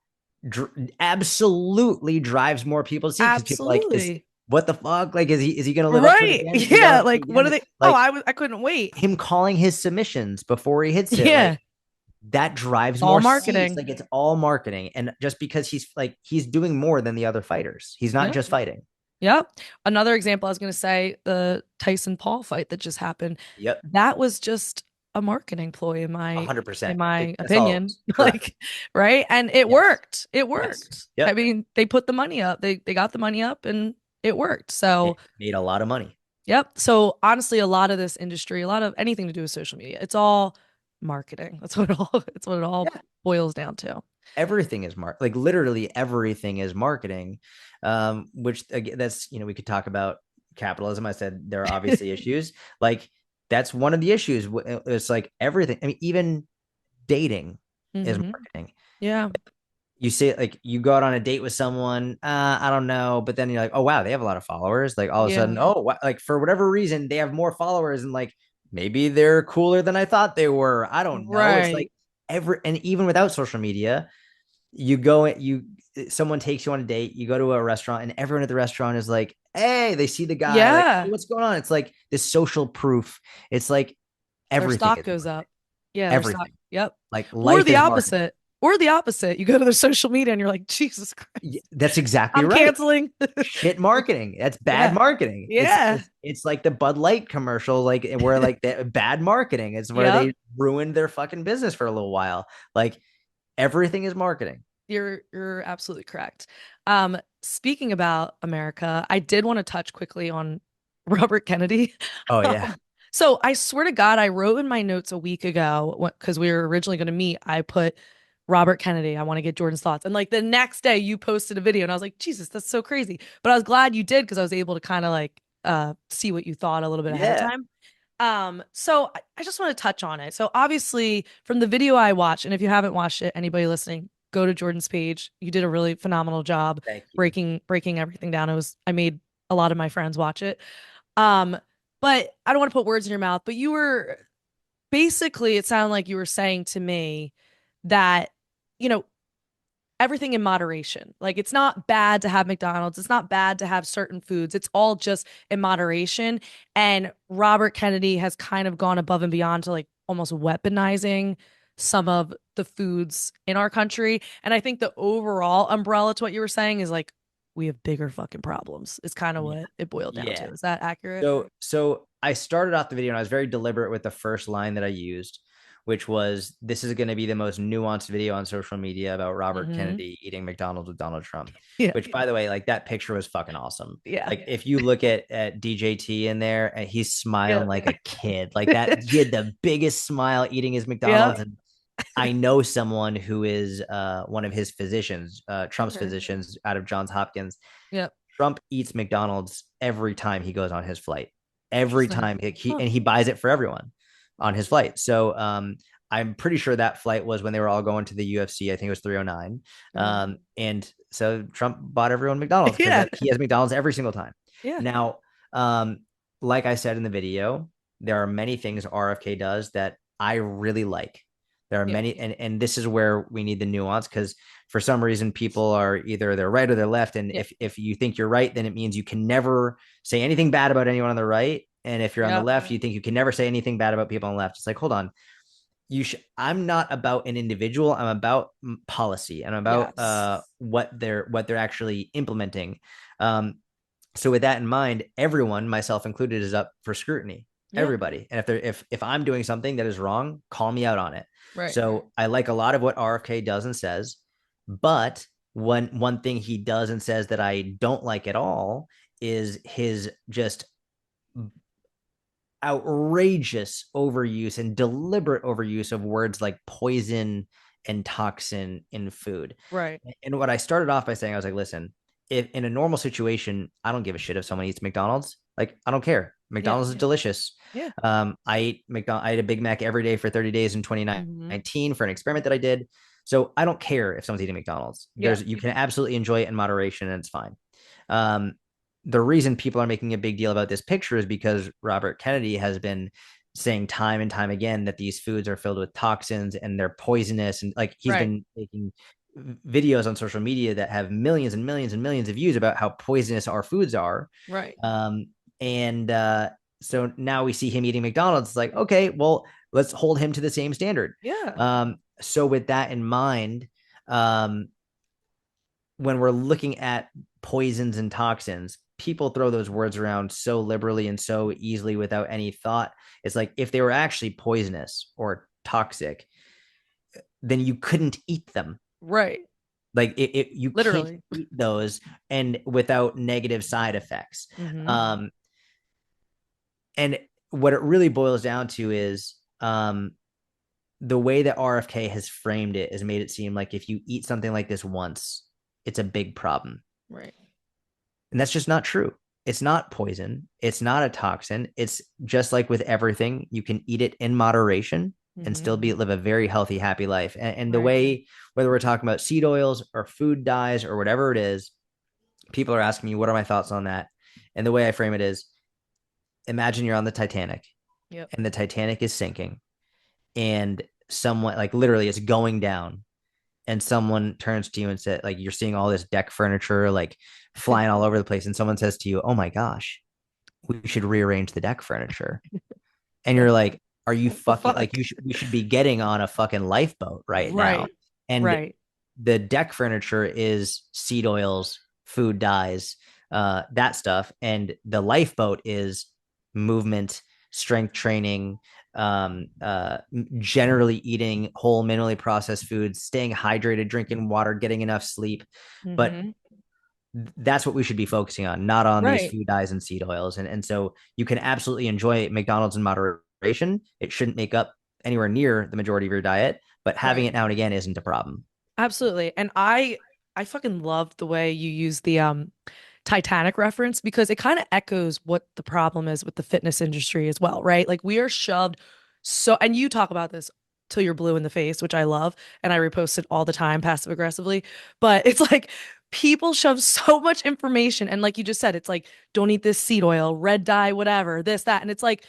absolutely drives more people to see because people are like this. Absolutely. What the fuck? Like, is he gonna live up to it Right. again? Is he gonna live Yeah. up to Like it what are again? they? Oh, Like I couldn't wait. him calling his submissions before he hits it. Like Yeah. that drives It's all more seats. marketing. Like it's all marketing. And just because he's doing more than the other fighters. He's not Yeah. just fighting. Yep. Another example, I was going to say the Tyson Paul fight that just happened. Yep. That was just a marketing ploy in 100%. my That's all it opinion. was. Correct. Like, right? And it Yes. worked. It Yes. worked. I Yep. mean, they put the money up. They got the money up and it worked. It So, made a lot of money. yep. So, honestly, a lot of this industry, a lot of anything to do with social media, it's all marketing. It's what it all Yeah. boils down to. Everything is like literally everything is marketing. Which again, that's, we could talk about capitalism. I said there are obviously issues. Like that's one of the issues. It's like everything. I mean, even dating is Hmm. marketing. Yeah. You say like you go out on a date with someone, I don't know, but then you're like, oh wow, they have a lot of followers. Like all of a Yeah. sudden, oh, like for whatever reason, they have more followers, and like maybe they're cooler than I thought they were. I don't know. It's like Right. and even without social media, you go someone takes you on a date, you go to a restaurant, and everyone at the restaurant is like, hey, they see the guy, like, hey, Yeah. what's going on? It's like this social proof. It's like Their everything stock is goes marketing. up. Yeah, their stock. Everything. Yep. Like Or life the is marketing. opposite. Or the opposite. You go to their social media and you're like, Jesus Christ, That's exactly I'm right. canceling. Shit marketing. That's bad Yeah. marketing. It's, Yeah. it's it's like the Bud Light commercial, like where like the bad marketing is where Yep. they ruined their fucking business for a little while. Like everything is marketing. You're absolutely correct. Speaking about America, I did want to touch quickly on Robert Kennedy. Oh yeah. So I swear to God, I wrote in my notes a week ago because we were originally going to meet. I put Robert Kennedy. I want to get Jordan's thoughts. And like the next day, you posted a video, and I was like, Jesus, that's so crazy. But I was glad you did because I was able to kind of like see what you thought a little bit ahead of Yeah. time. So I just want to touch on it. So obviously, from the video I watched, and if you haven't watched it, anybody listening, go to Jordan's page. You did a really phenomenal job Thank you. breaking everything down. I made a lot of my friends watch it. Um, but I don't want to put words in your mouth, but you were basically, it sounded like you were saying to me that, you know, everything in moderation. Like it's not bad to have McDonald's. It's not bad to have certain foods. It's all just in moderation. And Robert Kennedy has kind of gone above and beyond to like almost weaponizing some of the foods in our country. And I think the overall umbrella to what you were saying is like we have bigger fucking problems. Is kind of Yeah. what it boiled down to. Yeah. Is that accurate? So I started off the video and I was very deliberate with the first line that I used, which was, this is going to be the most nuanced video on social media about Robert Mm-hmm. Kennedy eating McDonald's with Donald Trump. Yeah. Which, by the way, like that picture was fucking awesome. Yeah. Like if you look at DJT in there, and he's smiling Yeah. like a kid, like that. He had the biggest smile eating his Yeah. McDonald's. And I know someone who is one of his physicians, Trump's Okay. physicians out of Johns Hopkins. Yeah. Trump eats McDonald's every time he goes on his flight. Every Interesting. time Huh. and he buys it for everyone on his flight. So I'm pretty sure that flight was when they were all going to the UFC. I think it was 309. Mhm. And so Trump bought everyone McDonald's because Yeah. he has McDonald's every single time. Yeah. Now, um, like I said in the video, there are many things RFK does that I really like. There are Yeah. many, and this is where we need the nuance because for some reason people are either they're right or they're left. And Yeah. if you think you're right, then it means you can never say anything bad about anyone on the right. And if you're on the Yeah. left, you think you can never say anything bad about people on the left. It's like, hold on, I'm not about an individual. I'm about policy and about Yes. what they're actually implementing. Um, so with that in mind, everyone, myself included, is up for scrutiny. Yeah. Everybody. And if I'm doing something that is wrong, call me out on it. Right. So I like a lot of what RFK does and says, but one thing he does and says that I don't like at all is his just outrageous overuse and deliberate overuse of words like poison and toxin in food. Right. And what I started off by saying, I was like, listen, if in a normal situation, I don't give a shit if someone eats McDonald's. Like, I don't care. Yeah. McDonald's is delicious. Yeah. I ate a Big Mac every day for 30 days in Hmm. 2019 for an experiment that I did. So I don't care if someone's eating McDonald's. Yeah. You can absolutely enjoy it in moderation and it's fine. Um, the reason people are making a big deal about this picture is because Robert Kennedy has been saying time and time again that these foods are filled with toxins and they're poisonous. And like he's Right. been making videos on social media that have millions and millions and millions of views about how poisonous our foods are. Right. Um, and so now we see him eating McDonald's. It's like, okay, well, let's hold him to the same standard. Yeah. So with that in mind, um, when we're looking at poisons and toxins, people throw those words around so liberally and so easily without any thought. It's like if they were actually poisonous or toxic, then you couldn't eat them. Right. Like you can't Literally. eat those and without negative side effects. Hmm. Um, and what it really boils down to is the way that RFK has framed it has made it seem like if you eat something like this once, it's a big problem. Right. And that's just not true. It's not poison. It's not a toxin. It's just like with everything, you can eat it in moderation and Hmm. still live a very healthy, happy life. And the Right. way, whether we're talking about seed oils or food dyes or whatever it is, people are asking me, what are my thoughts on that? And the way I frame it is imagine you're on the Titanic Yep. and the Titanic is sinking and someone like literally it's going down and someone turns to you and said like you're seeing all this deck furniture like flying all over the place and someone says to you, oh my gosh, we should rearrange the deck furniture. And Yeah. you're like, are you What the fucking like fuck? we should be getting on a fucking lifeboat right now. Right. And Right. the deck furniture is seed oils, food dyes, that stuff. And the lifeboat is movement, strength training, generally eating whole minimally processed foods, staying hydrated, drinking water, getting enough sleep. But Hmm. that's what we should be focusing on, not on these Right. food dyes and seed oils. And so you can absolutely enjoy McDonald's in moderation. It shouldn't make up anywhere near the majority of your diet, but having Right. it now and again isn't a problem. Absolutely. And I fucking love the way you use the Titanic reference because it kind of echoes what the problem is with the fitness industry as well, right? Like we are shoved so, and you talk about this till you're blue in the face, which I love, and I repost it all the time passive aggressively, but it's like people shove so much information and like you just said, it's like don't eat this seed oil, red dye, whatever, this, that, and it's like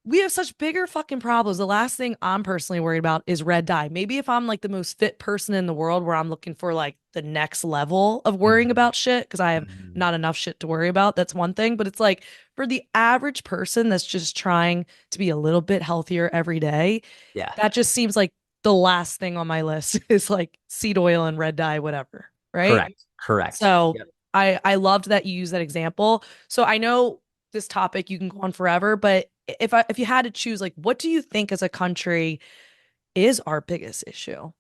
we have such bigger fucking problems. The last thing I'm personally worried about is red dye. Maybe if I'm like the most fit person in the world where I'm looking for like the next level of worrying Mhm. about shit because I have Mhm. not enough shit to worry about. That's one thing. But it's like for the average person that's just trying to be a little bit healthier every day, Yeah. that just seems like the last thing on my list is like seed oil and red dye, whatever. Right. Correct. Correct. So Yep. I loved that you used that example. So I know this topic you can go on forever, but if you had to choose, like, what do you think as a country is our biggest issue?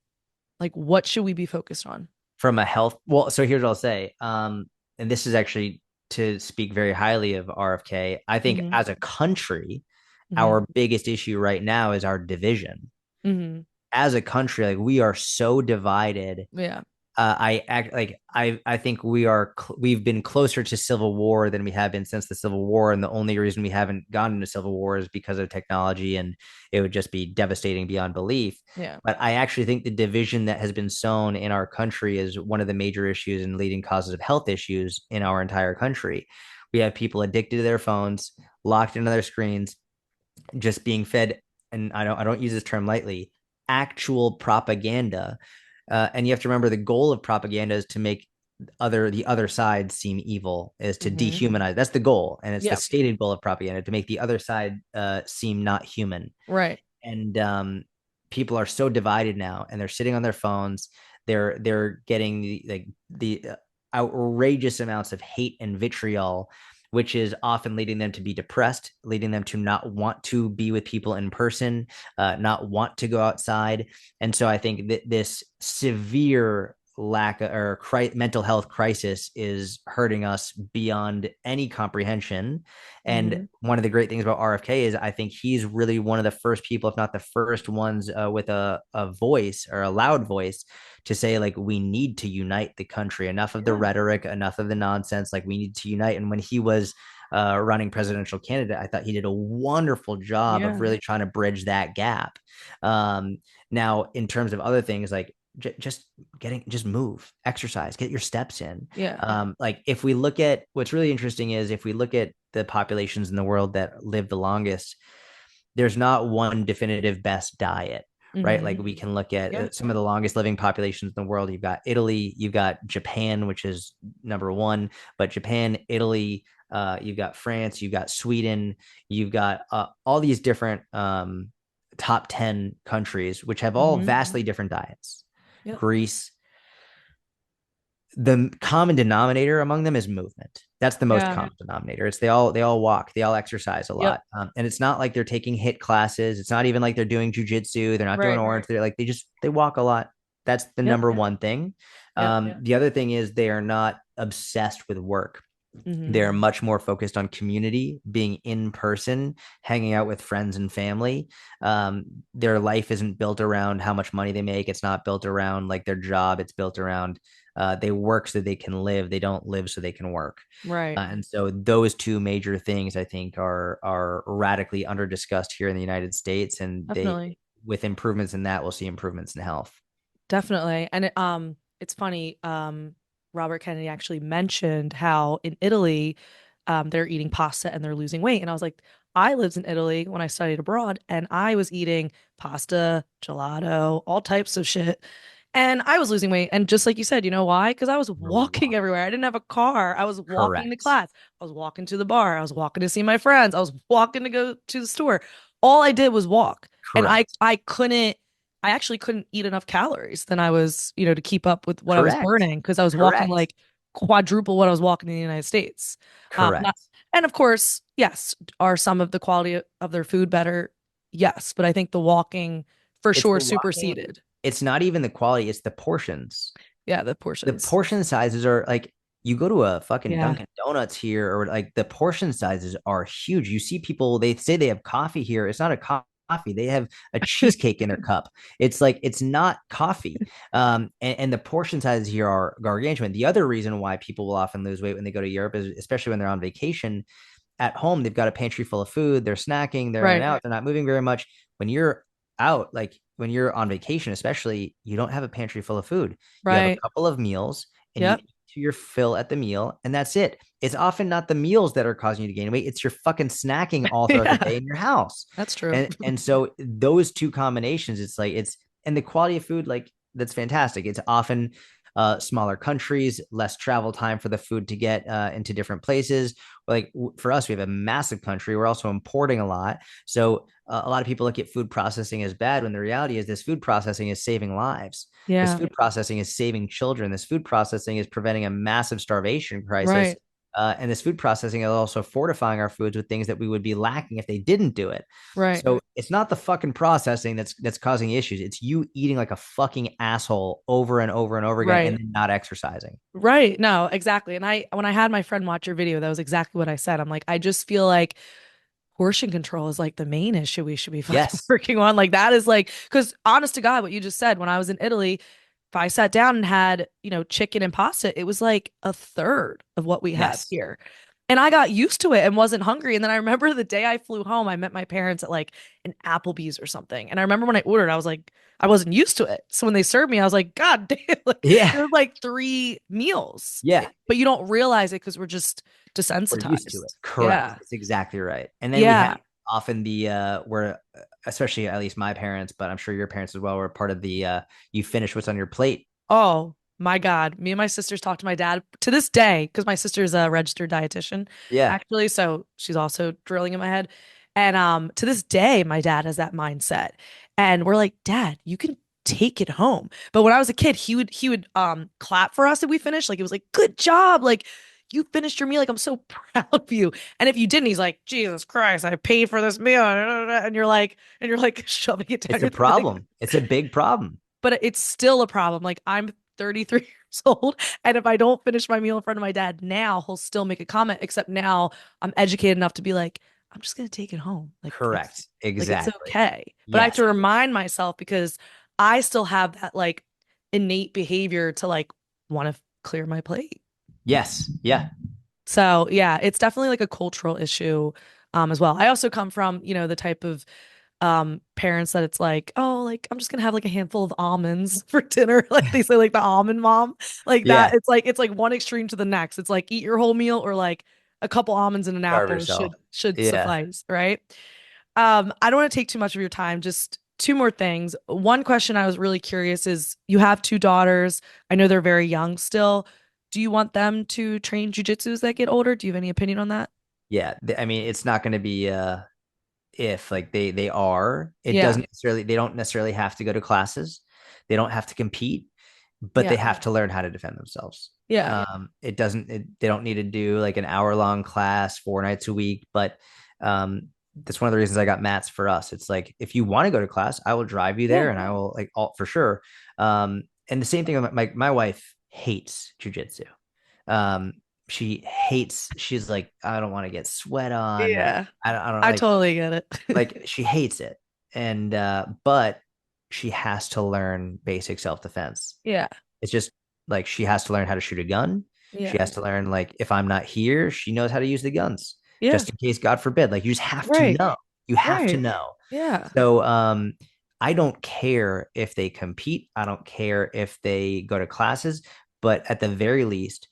Like, what should we be focused on? From a health, well, so here's what I'll say. And this is actually to speak very highly of RFK. I think Hmm. as a country, Hmm. our biggest issue right now is our division. Hmm. As a country, like we are so divided Yeah. I act like I think we've been closer to civil war than we have been since the Civil War, and the only reason we haven't gone into civil war is because of technology, and it would just be devastating beyond belief. Yeah. But I actually think the division that has been sown in our country is one of the major issues and leading causes of health issues in our entire country. We have people addicted to their phones, locked into their screens, just being fed, and I don't use this term lightly, actual propaganda. And you have to remember the goal of propaganda is to make the other side seem evil, is to Hmm. dehumanize. That's the goal, and it's the Yeah. stated goal of propaganda, to make the other side seem not human. Right. And people are so divided now, and they're sitting on their phones. They're getting the outrageous amounts of hate and vitriol, which is often leading them to be depressed, leading them to not want to be with people in person, not want to go outside. And so I think that this severe lack of, or mental health crisis is hurting us beyond any comprehension. And Hmm. one of the great things about RFK is I think he's really one of the first people, if not the first ones, with a voice, or a loud voice, to say, like, we need to unite the country. Enough of the Yeah. rhetoric, enough of the nonsense. Like, we need to unite. And when he was running presidential candidate, I thought he did a wonderful job of Yeah. really trying to bridge that gap. Um, Now, in terms of other things, like just move, exercise, get your steps in. Yeah. Like, if we look at what's really interesting is, if we look at the populations in the world that live the longest, there's not one definitive best diet, right? Like, Hmm. we can look at Yeah. some of the longest living populations in the world. You've got Italy, you've got Japan, which is number one, but Japan, Italy, you've got France, you've got Sweden, you've got all these different top 10 countries, which have all Hmm. vastly different diets. Yep. Greece, the common denominator among them is movement. That's the most Yeah. common denominator. It's they all walk, they all exercise a Yep. lot, and it's not like they're taking hit classes. It's not even like they're doing jujitsu. They're not doing Right. orange. They're like they walk a lot. That's the Yep. number one thing. Yep. The other thing is they are not obsessed with work. Hmm. They're much more focused on community, being in person, hanging out with friends and family. Their life isn't built around how much money they make. It's not built around like their job. It's built around they work so they can live. They don't live so they can work. Right. And so those two major things, I think, are radically under discussed here in the United States. And Definitely. with improvements in that, we'll see improvements in health. Definitely. And it's funny, Robert Kennedy actually mentioned how in Italy, they're eating pasta and they're losing weight. And I was like, I lived in Italy when I studied abroad, and I was eating pasta, gelato, all types of shit. And I was losing weight. And just like you said, you know why? Because I was You're walking everywhere. I didn't have a car. I was walking to correct. class. I was walking to the bar. I was walking to see my friends. I was walking to go to the store. All I did was walk. And Correct. I actually couldn't eat enough calories than I was, to keep up with what I was Correct. burning, because I was walking Correct. like quadruple what I was walking in the United States. Not, Correct. and of course, yes, are some of the quality of their food better? Yes, but I think the walking for It's sure the walking. superseded. It's not even the quality, it's the portions. Yeah, the The portions. portion sizes are like, you go to a fucking Yeah. Dunkin' Donuts here, or like the portion sizes are huge. You see people, they say they have coffee here. It's not a coffee. They have a cheesecake in their cup. It's like, it's not coffee. And the portion sizes here are gargantuan. The other reason why people will often lose weight when they go to Europe is, especially when they're on vacation, at home, they've got a pantry full of food. They're snacking, they're in and Right. out, they're not moving very much. When you're out, like when you're on vacation, especially, you don't have a pantry full of food. You have a Right. couple of meals, and you Yep. eat to your fill at the meal, and that's it. It's often not the meals that are causing you to gain weight. It's your fucking snacking all throughout the Yeah, day in your house. that's true. And so those two combinations, it's like, it's, and the quality of food, like, that's fantastic. It's often smaller countries, less travel time for the food to get into different places. Like, for us, we have a massive country. We're also importing a lot. So a lot of people look at food processing as bad, when the reality is this food processing is saving lives. This Yeah. food processing is saving children. This food processing is preventing a massive starvation crisis. Right. And this food processing is also fortifying our foods with things that we would be lacking if they didn't do it. Right. So it's not the fucking processing that's causing issues. It's you eating like a fucking asshole over and over and over again, and Right. then not exercising. Right. No, exactly. And when I had my friend watch your video, that was exactly what I said. I'm like, I just feel like portion control is like the main issue we should be fucking Yes. working on. Like that is like, because honest to God, what you just said, when I was in Italy, if I sat down and had, chicken and pasta, it was like a third of what we have Yes. here. And I got used to it and wasn't hungry. And then I remember the day I flew home, I met my parents at like an Applebee's or something. And I remember when I ordered, I was like, I wasn't used to it. So when they served me, I was like, God damn, like, Yeah. it was like three meals. Yeah. But you don't realize it because we're just We're used to it. desensitized. Correct. Yeah. It's exactly right. And then we Yeah. had often the where especially at least my parents, but I'm sure your parents as well were part of the you finish what's on your plate. Oh my God. Me and my sisters talk to my dad to this day because my sister's a registered dietitian, Yeah. actually. So she's also drilling in my head. And to this day, my dad has that mindset. And we're like, Dad, you can take it home. But when I was a kid, he would clap for us if we finished. Like it was like, good job. Like you finished your meal. Like I'm so proud of you. And if you didn't, he's like, Jesus Christ, I paid for this meal. And you're like shoving it down It's a your throat. Like, problem. It's a big problem. but it's still a problem. Like I'm 33 years old, and if I don't finish my meal in front of my dad now, he'll still make a comment. Except now I'm educated enough to be like, I'm just gonna take it home. Correct. It's Exactly. okay. But I have Yes. to remind myself because I still have that like innate behavior to like want to clear my plate. Yes. Yeah. So yeah, it's definitely like a cultural issue as well. I also come from, the type of parents that it's like, oh, like I'm just gonna have like a handful of almonds for dinner. Like they say like the almond mom. Like that. Yeah. It's like one extreme to the next. It's like eat your whole meal or like a couple almonds and an Starve apple yourself. should Yeah. suffice, right? I don't want to take too much of your time. Just two more things. One question I was really curious is you have two daughters. I know they're very young still. Do you want them to train jujitsu as they get older? Do you have any opinion on that? Yeah. I mean, it's not going to be if like they are, it Yeah. doesn't necessarily they don't necessarily have to go to classes. They don't have to compete, but they Yeah. have to learn how to defend themselves. Yeah. It doesn't they don't need to do like an hour-long class 4 nights a week, but that's one of the reasons I got mats for us. It's like if you want to go to class, I will drive you Yeah. there and I will like all for sure. And the same thing with my wife hates jujitsu. Um, she hates, she's like, I don't want to get sweat on. Like, Yeah. I don't I like, totally get it. she hates it. And, but she has to learn basic self defense. Yeah. It's just like she has to learn how to shoot a gun. She Yeah. has to learn, like, if I'm not here, she knows how to use the guns Yeah. just in case, God forbid. Like, you just have to Right. know. You have to Right. know. Yeah. So, I don't care if they compete. I don't care if they go to classes, but at the very least,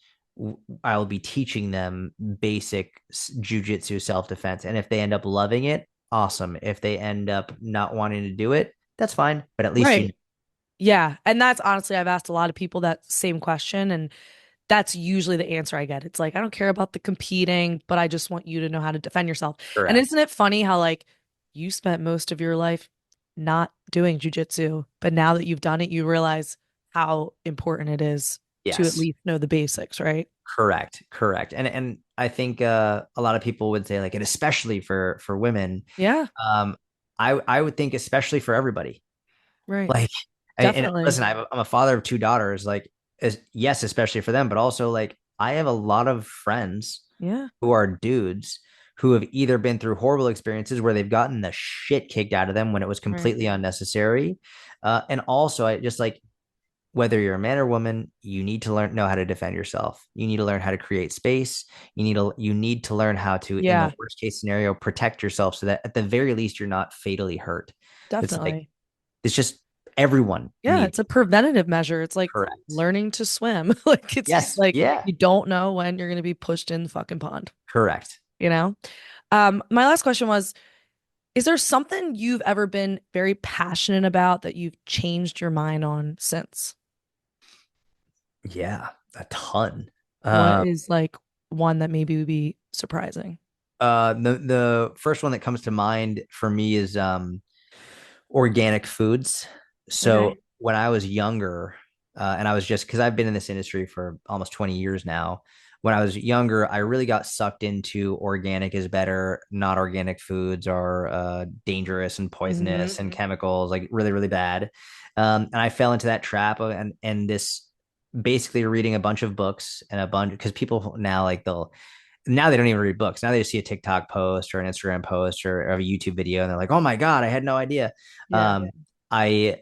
I'll be teaching them basic jujitsu self defense. And if they end up loving it, awesome. If they end up not wanting to do it, that's fine. But at least you know. Right. Yeah. And that's honestly, I've asked a lot of people that same question, and that's usually the answer I get. It's like, I don't care about the competing, but I just want you to know how to defend yourself. And Correct. isn't it funny how like you spent most of your life not doing jujitsu, but now that you've done it, you realize how important it is to at Yes. least know the basics, right? Correct. Correct. And I think a lot of people would say like, and especially for women, Yeah. um, I would think especially for everybody. Right. Like, and Definitely. listen, I'm a father of two daughters. Like, yes, especially for them, but also like I have a lot of friends Yeah. who are dudes who have either been through horrible experiences where they've gotten the shit kicked out of them when it was Right. completely unnecessary, and also I just like whether you're a man or woman, you need to know how to defend yourself. You need to learn how to create space. You need to learn how to, in the Yeah. worst case scenario, protect yourself so that at the very least you're not fatally hurt. It's like Definitely. it's just everyone Yeah, needs it's a preventative measure. It's like correct. learning to swim. Like it's just Yes. like Yeah. you don't know when you're going to be pushed in the fucking pond, Correct. you know? My last question was, is there something you've ever been very passionate about that you've changed your mind on since? Yeah. A ton. What Uh, is like one that maybe would be surprising? the first one that comes to mind for me is organic foods. So Okay. when I was younger, and I was just because I've been in this industry for almost 20 years now. When I was younger, I really got sucked into organic is better, not organic foods are dangerous and Hmm. poisonous and chemicals, like really, really bad. And I fell into that trap of, and this basically reading a bunch of books and a bunch because people now like they'll now they don't even read books. Now they just see a TikTok post or an Instagram post or a YouTube video, and they're like, "Oh my god, I had no idea." Yeah. Um, I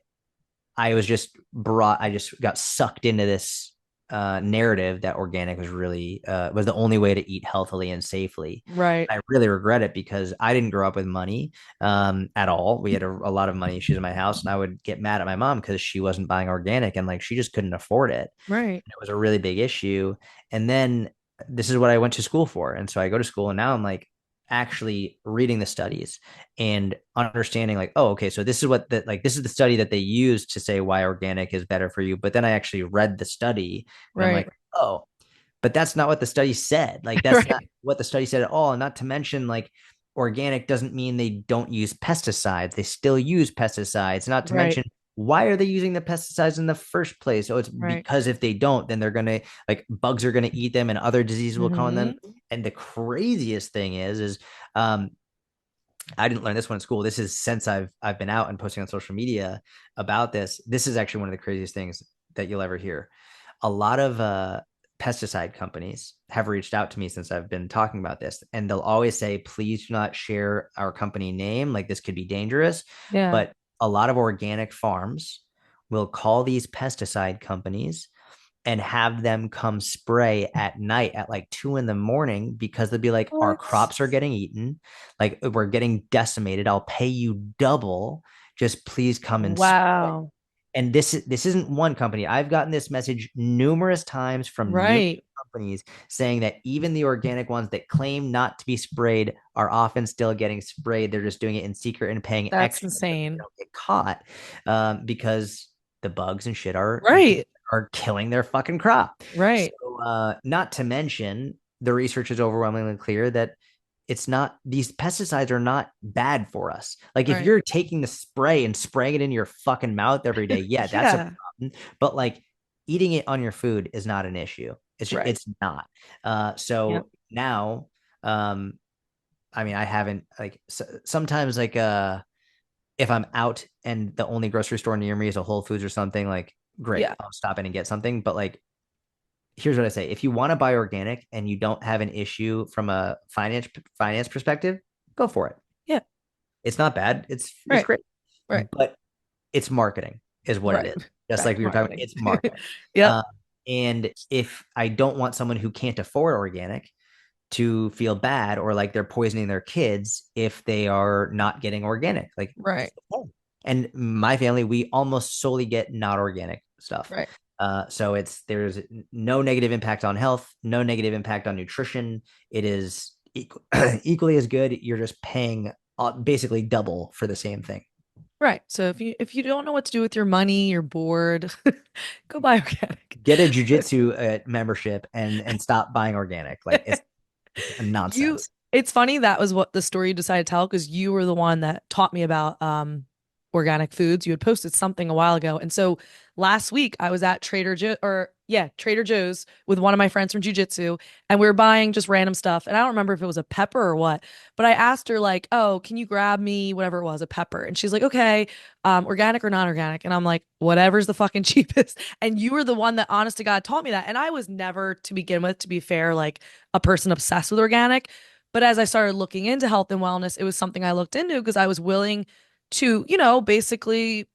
I just got sucked into this narrative that organic was really was the only way to eat healthily and safely. Right. I really regret it because I didn't grow up with money at all. We had a lot of money issues in my house, and I would get mad at my mom because she wasn't buying organic and like she just couldn't afford it. Right. It was a really big issue. And then this is what I went to school for. And so I go to school and now I'm like actually reading the studies and understanding like, oh, okay, so this is what this is the study that they use to say why organic is better for you. But then I actually read the study and I'm Right. like, oh, but that's not what the study said. Like that's not Right. what the study said at all. And not to mention like organic doesn't mean they don't use pesticides. They still use pesticides. Not to Right. mention why are they using the pesticides in the first place? So it's Right. because if they don't, then they're gonna like bugs are gonna eat them and other diseases will come on them. Hmm. And the craziest thing is um I didn't learn this one in school. This is since I've been out and posting on social media about this. This is actually one of the craziest things that you'll ever hear. A lot of pesticide companies have reached out to me since I've been talking about this, and they'll always say, "Please do not share our company name. Like this could be dangerous." Yeah. But a lot of organic farms will call these pesticide companies and have them come spray at night at like 2 in the morning because they'll be like, our What? crops are getting eaten, like we're getting decimated. I'll pay you double. Just please come and spray. Wow. And this isn't one company. I've gotten this message numerous times from numerous Right. companies saying that even the organic ones that claim not to be sprayed are often still getting sprayed. They're just doing it in secret and paying That's extra so they insane. don't get caught because the bugs and shit Right. are killing their fucking crop. So, Right. not to mention, the research is overwhelmingly clear that it's not these pesticides are not bad for us. Like if Right. you're taking the spray and spraying it in your fucking mouth every day, yeah, that's a Yeah. problem. But like eating it on your food is not an issue. Right. It's not. Yep. So now, um, I mean, I haven't like sometimes like if I'm out and the only grocery store near me is a Whole Foods or something, like great, Yeah. I'll stop in and get something. But like, here's what I say: if you want to buy organic and you don't have an issue from a finance perspective, go for it. Yeah. It's not bad. It's Right. great, Right. but it's marketing is what it Right. is. Just Back like to we were talking about, marketing. it's marketing. Yep. Uh, and if I don't want someone who can't afford organic to feel bad or like they're poisoning their kids if they are not getting organic. Like, Right. and my family, we almost solely get not organic stuff. Right. So there's no negative impact on health, no negative impact on nutrition. It is equally as good. You're just paying basically double for the same thing. Right. So if you don't know what to do with your money, you're bored, go buy organic. Get a jujitsu membership and stop buying organic. Like it's a You, nonsense. it's funny that was what the story you decided to tell because you were the one that taught me about organic foods. You had posted something a while ago. And so last week I was at Trader Joe's with one of my friends from jujitsu and we were buying just random stuff. And I don't remember if it was a pepper or what, but I asked her like, "Oh, can you grab me whatever it was, a pepper?" And she's like, "Okay, organic or non-organic?" And I'm like, "Whatever's the fucking cheapest." And you were the one that honest to God taught me that. And I was never to begin with, to be fair, like a person obsessed with organic. But as I started looking into health and wellness, it was something I looked into because I was willing to, basically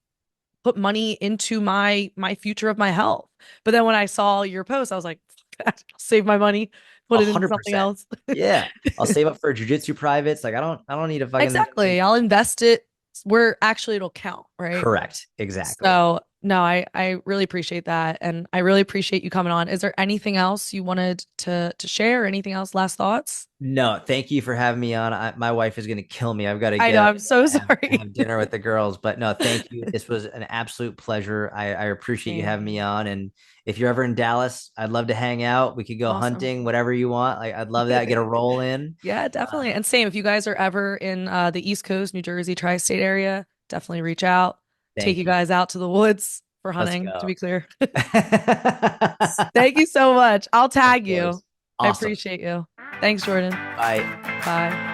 put money into my future of my health. But then when I saw your post, I was like, "Fuck that. I'll save my money, A put it into hundred something percent. else." Yeah. I'll save up for jujitsu privates. Like I don't need a fucking Exactly. I'll invest it where actually it'll count, right? correct. Exactly. So no, I really appreciate that. And I really appreciate you coming on. Is there anything else you wanted to share? Anything else? Last thoughts? No, thank you for having me on. My wife is going to kill me. I've got to I know, get I'm so have sorry. dinner with the girls. But no, thank you. This was an absolute pleasure. I appreciate you having me Same. on. And if you're ever in Dallas, I'd love to hang out. We could go Awesome. hunting, whatever you want. Like I'd love that. Get a roll in. Yeah, definitely. And same, if you guys are ever in the East Coast, New Jersey, tri-state area, definitely reach out. Take you Thank you. guys out to the woods for Let's hunting, to go. be clear. Thank you so much. I'll Of tag you. course. I Awesome. appreciate you. Thanks, Jordan. Bye. Bye.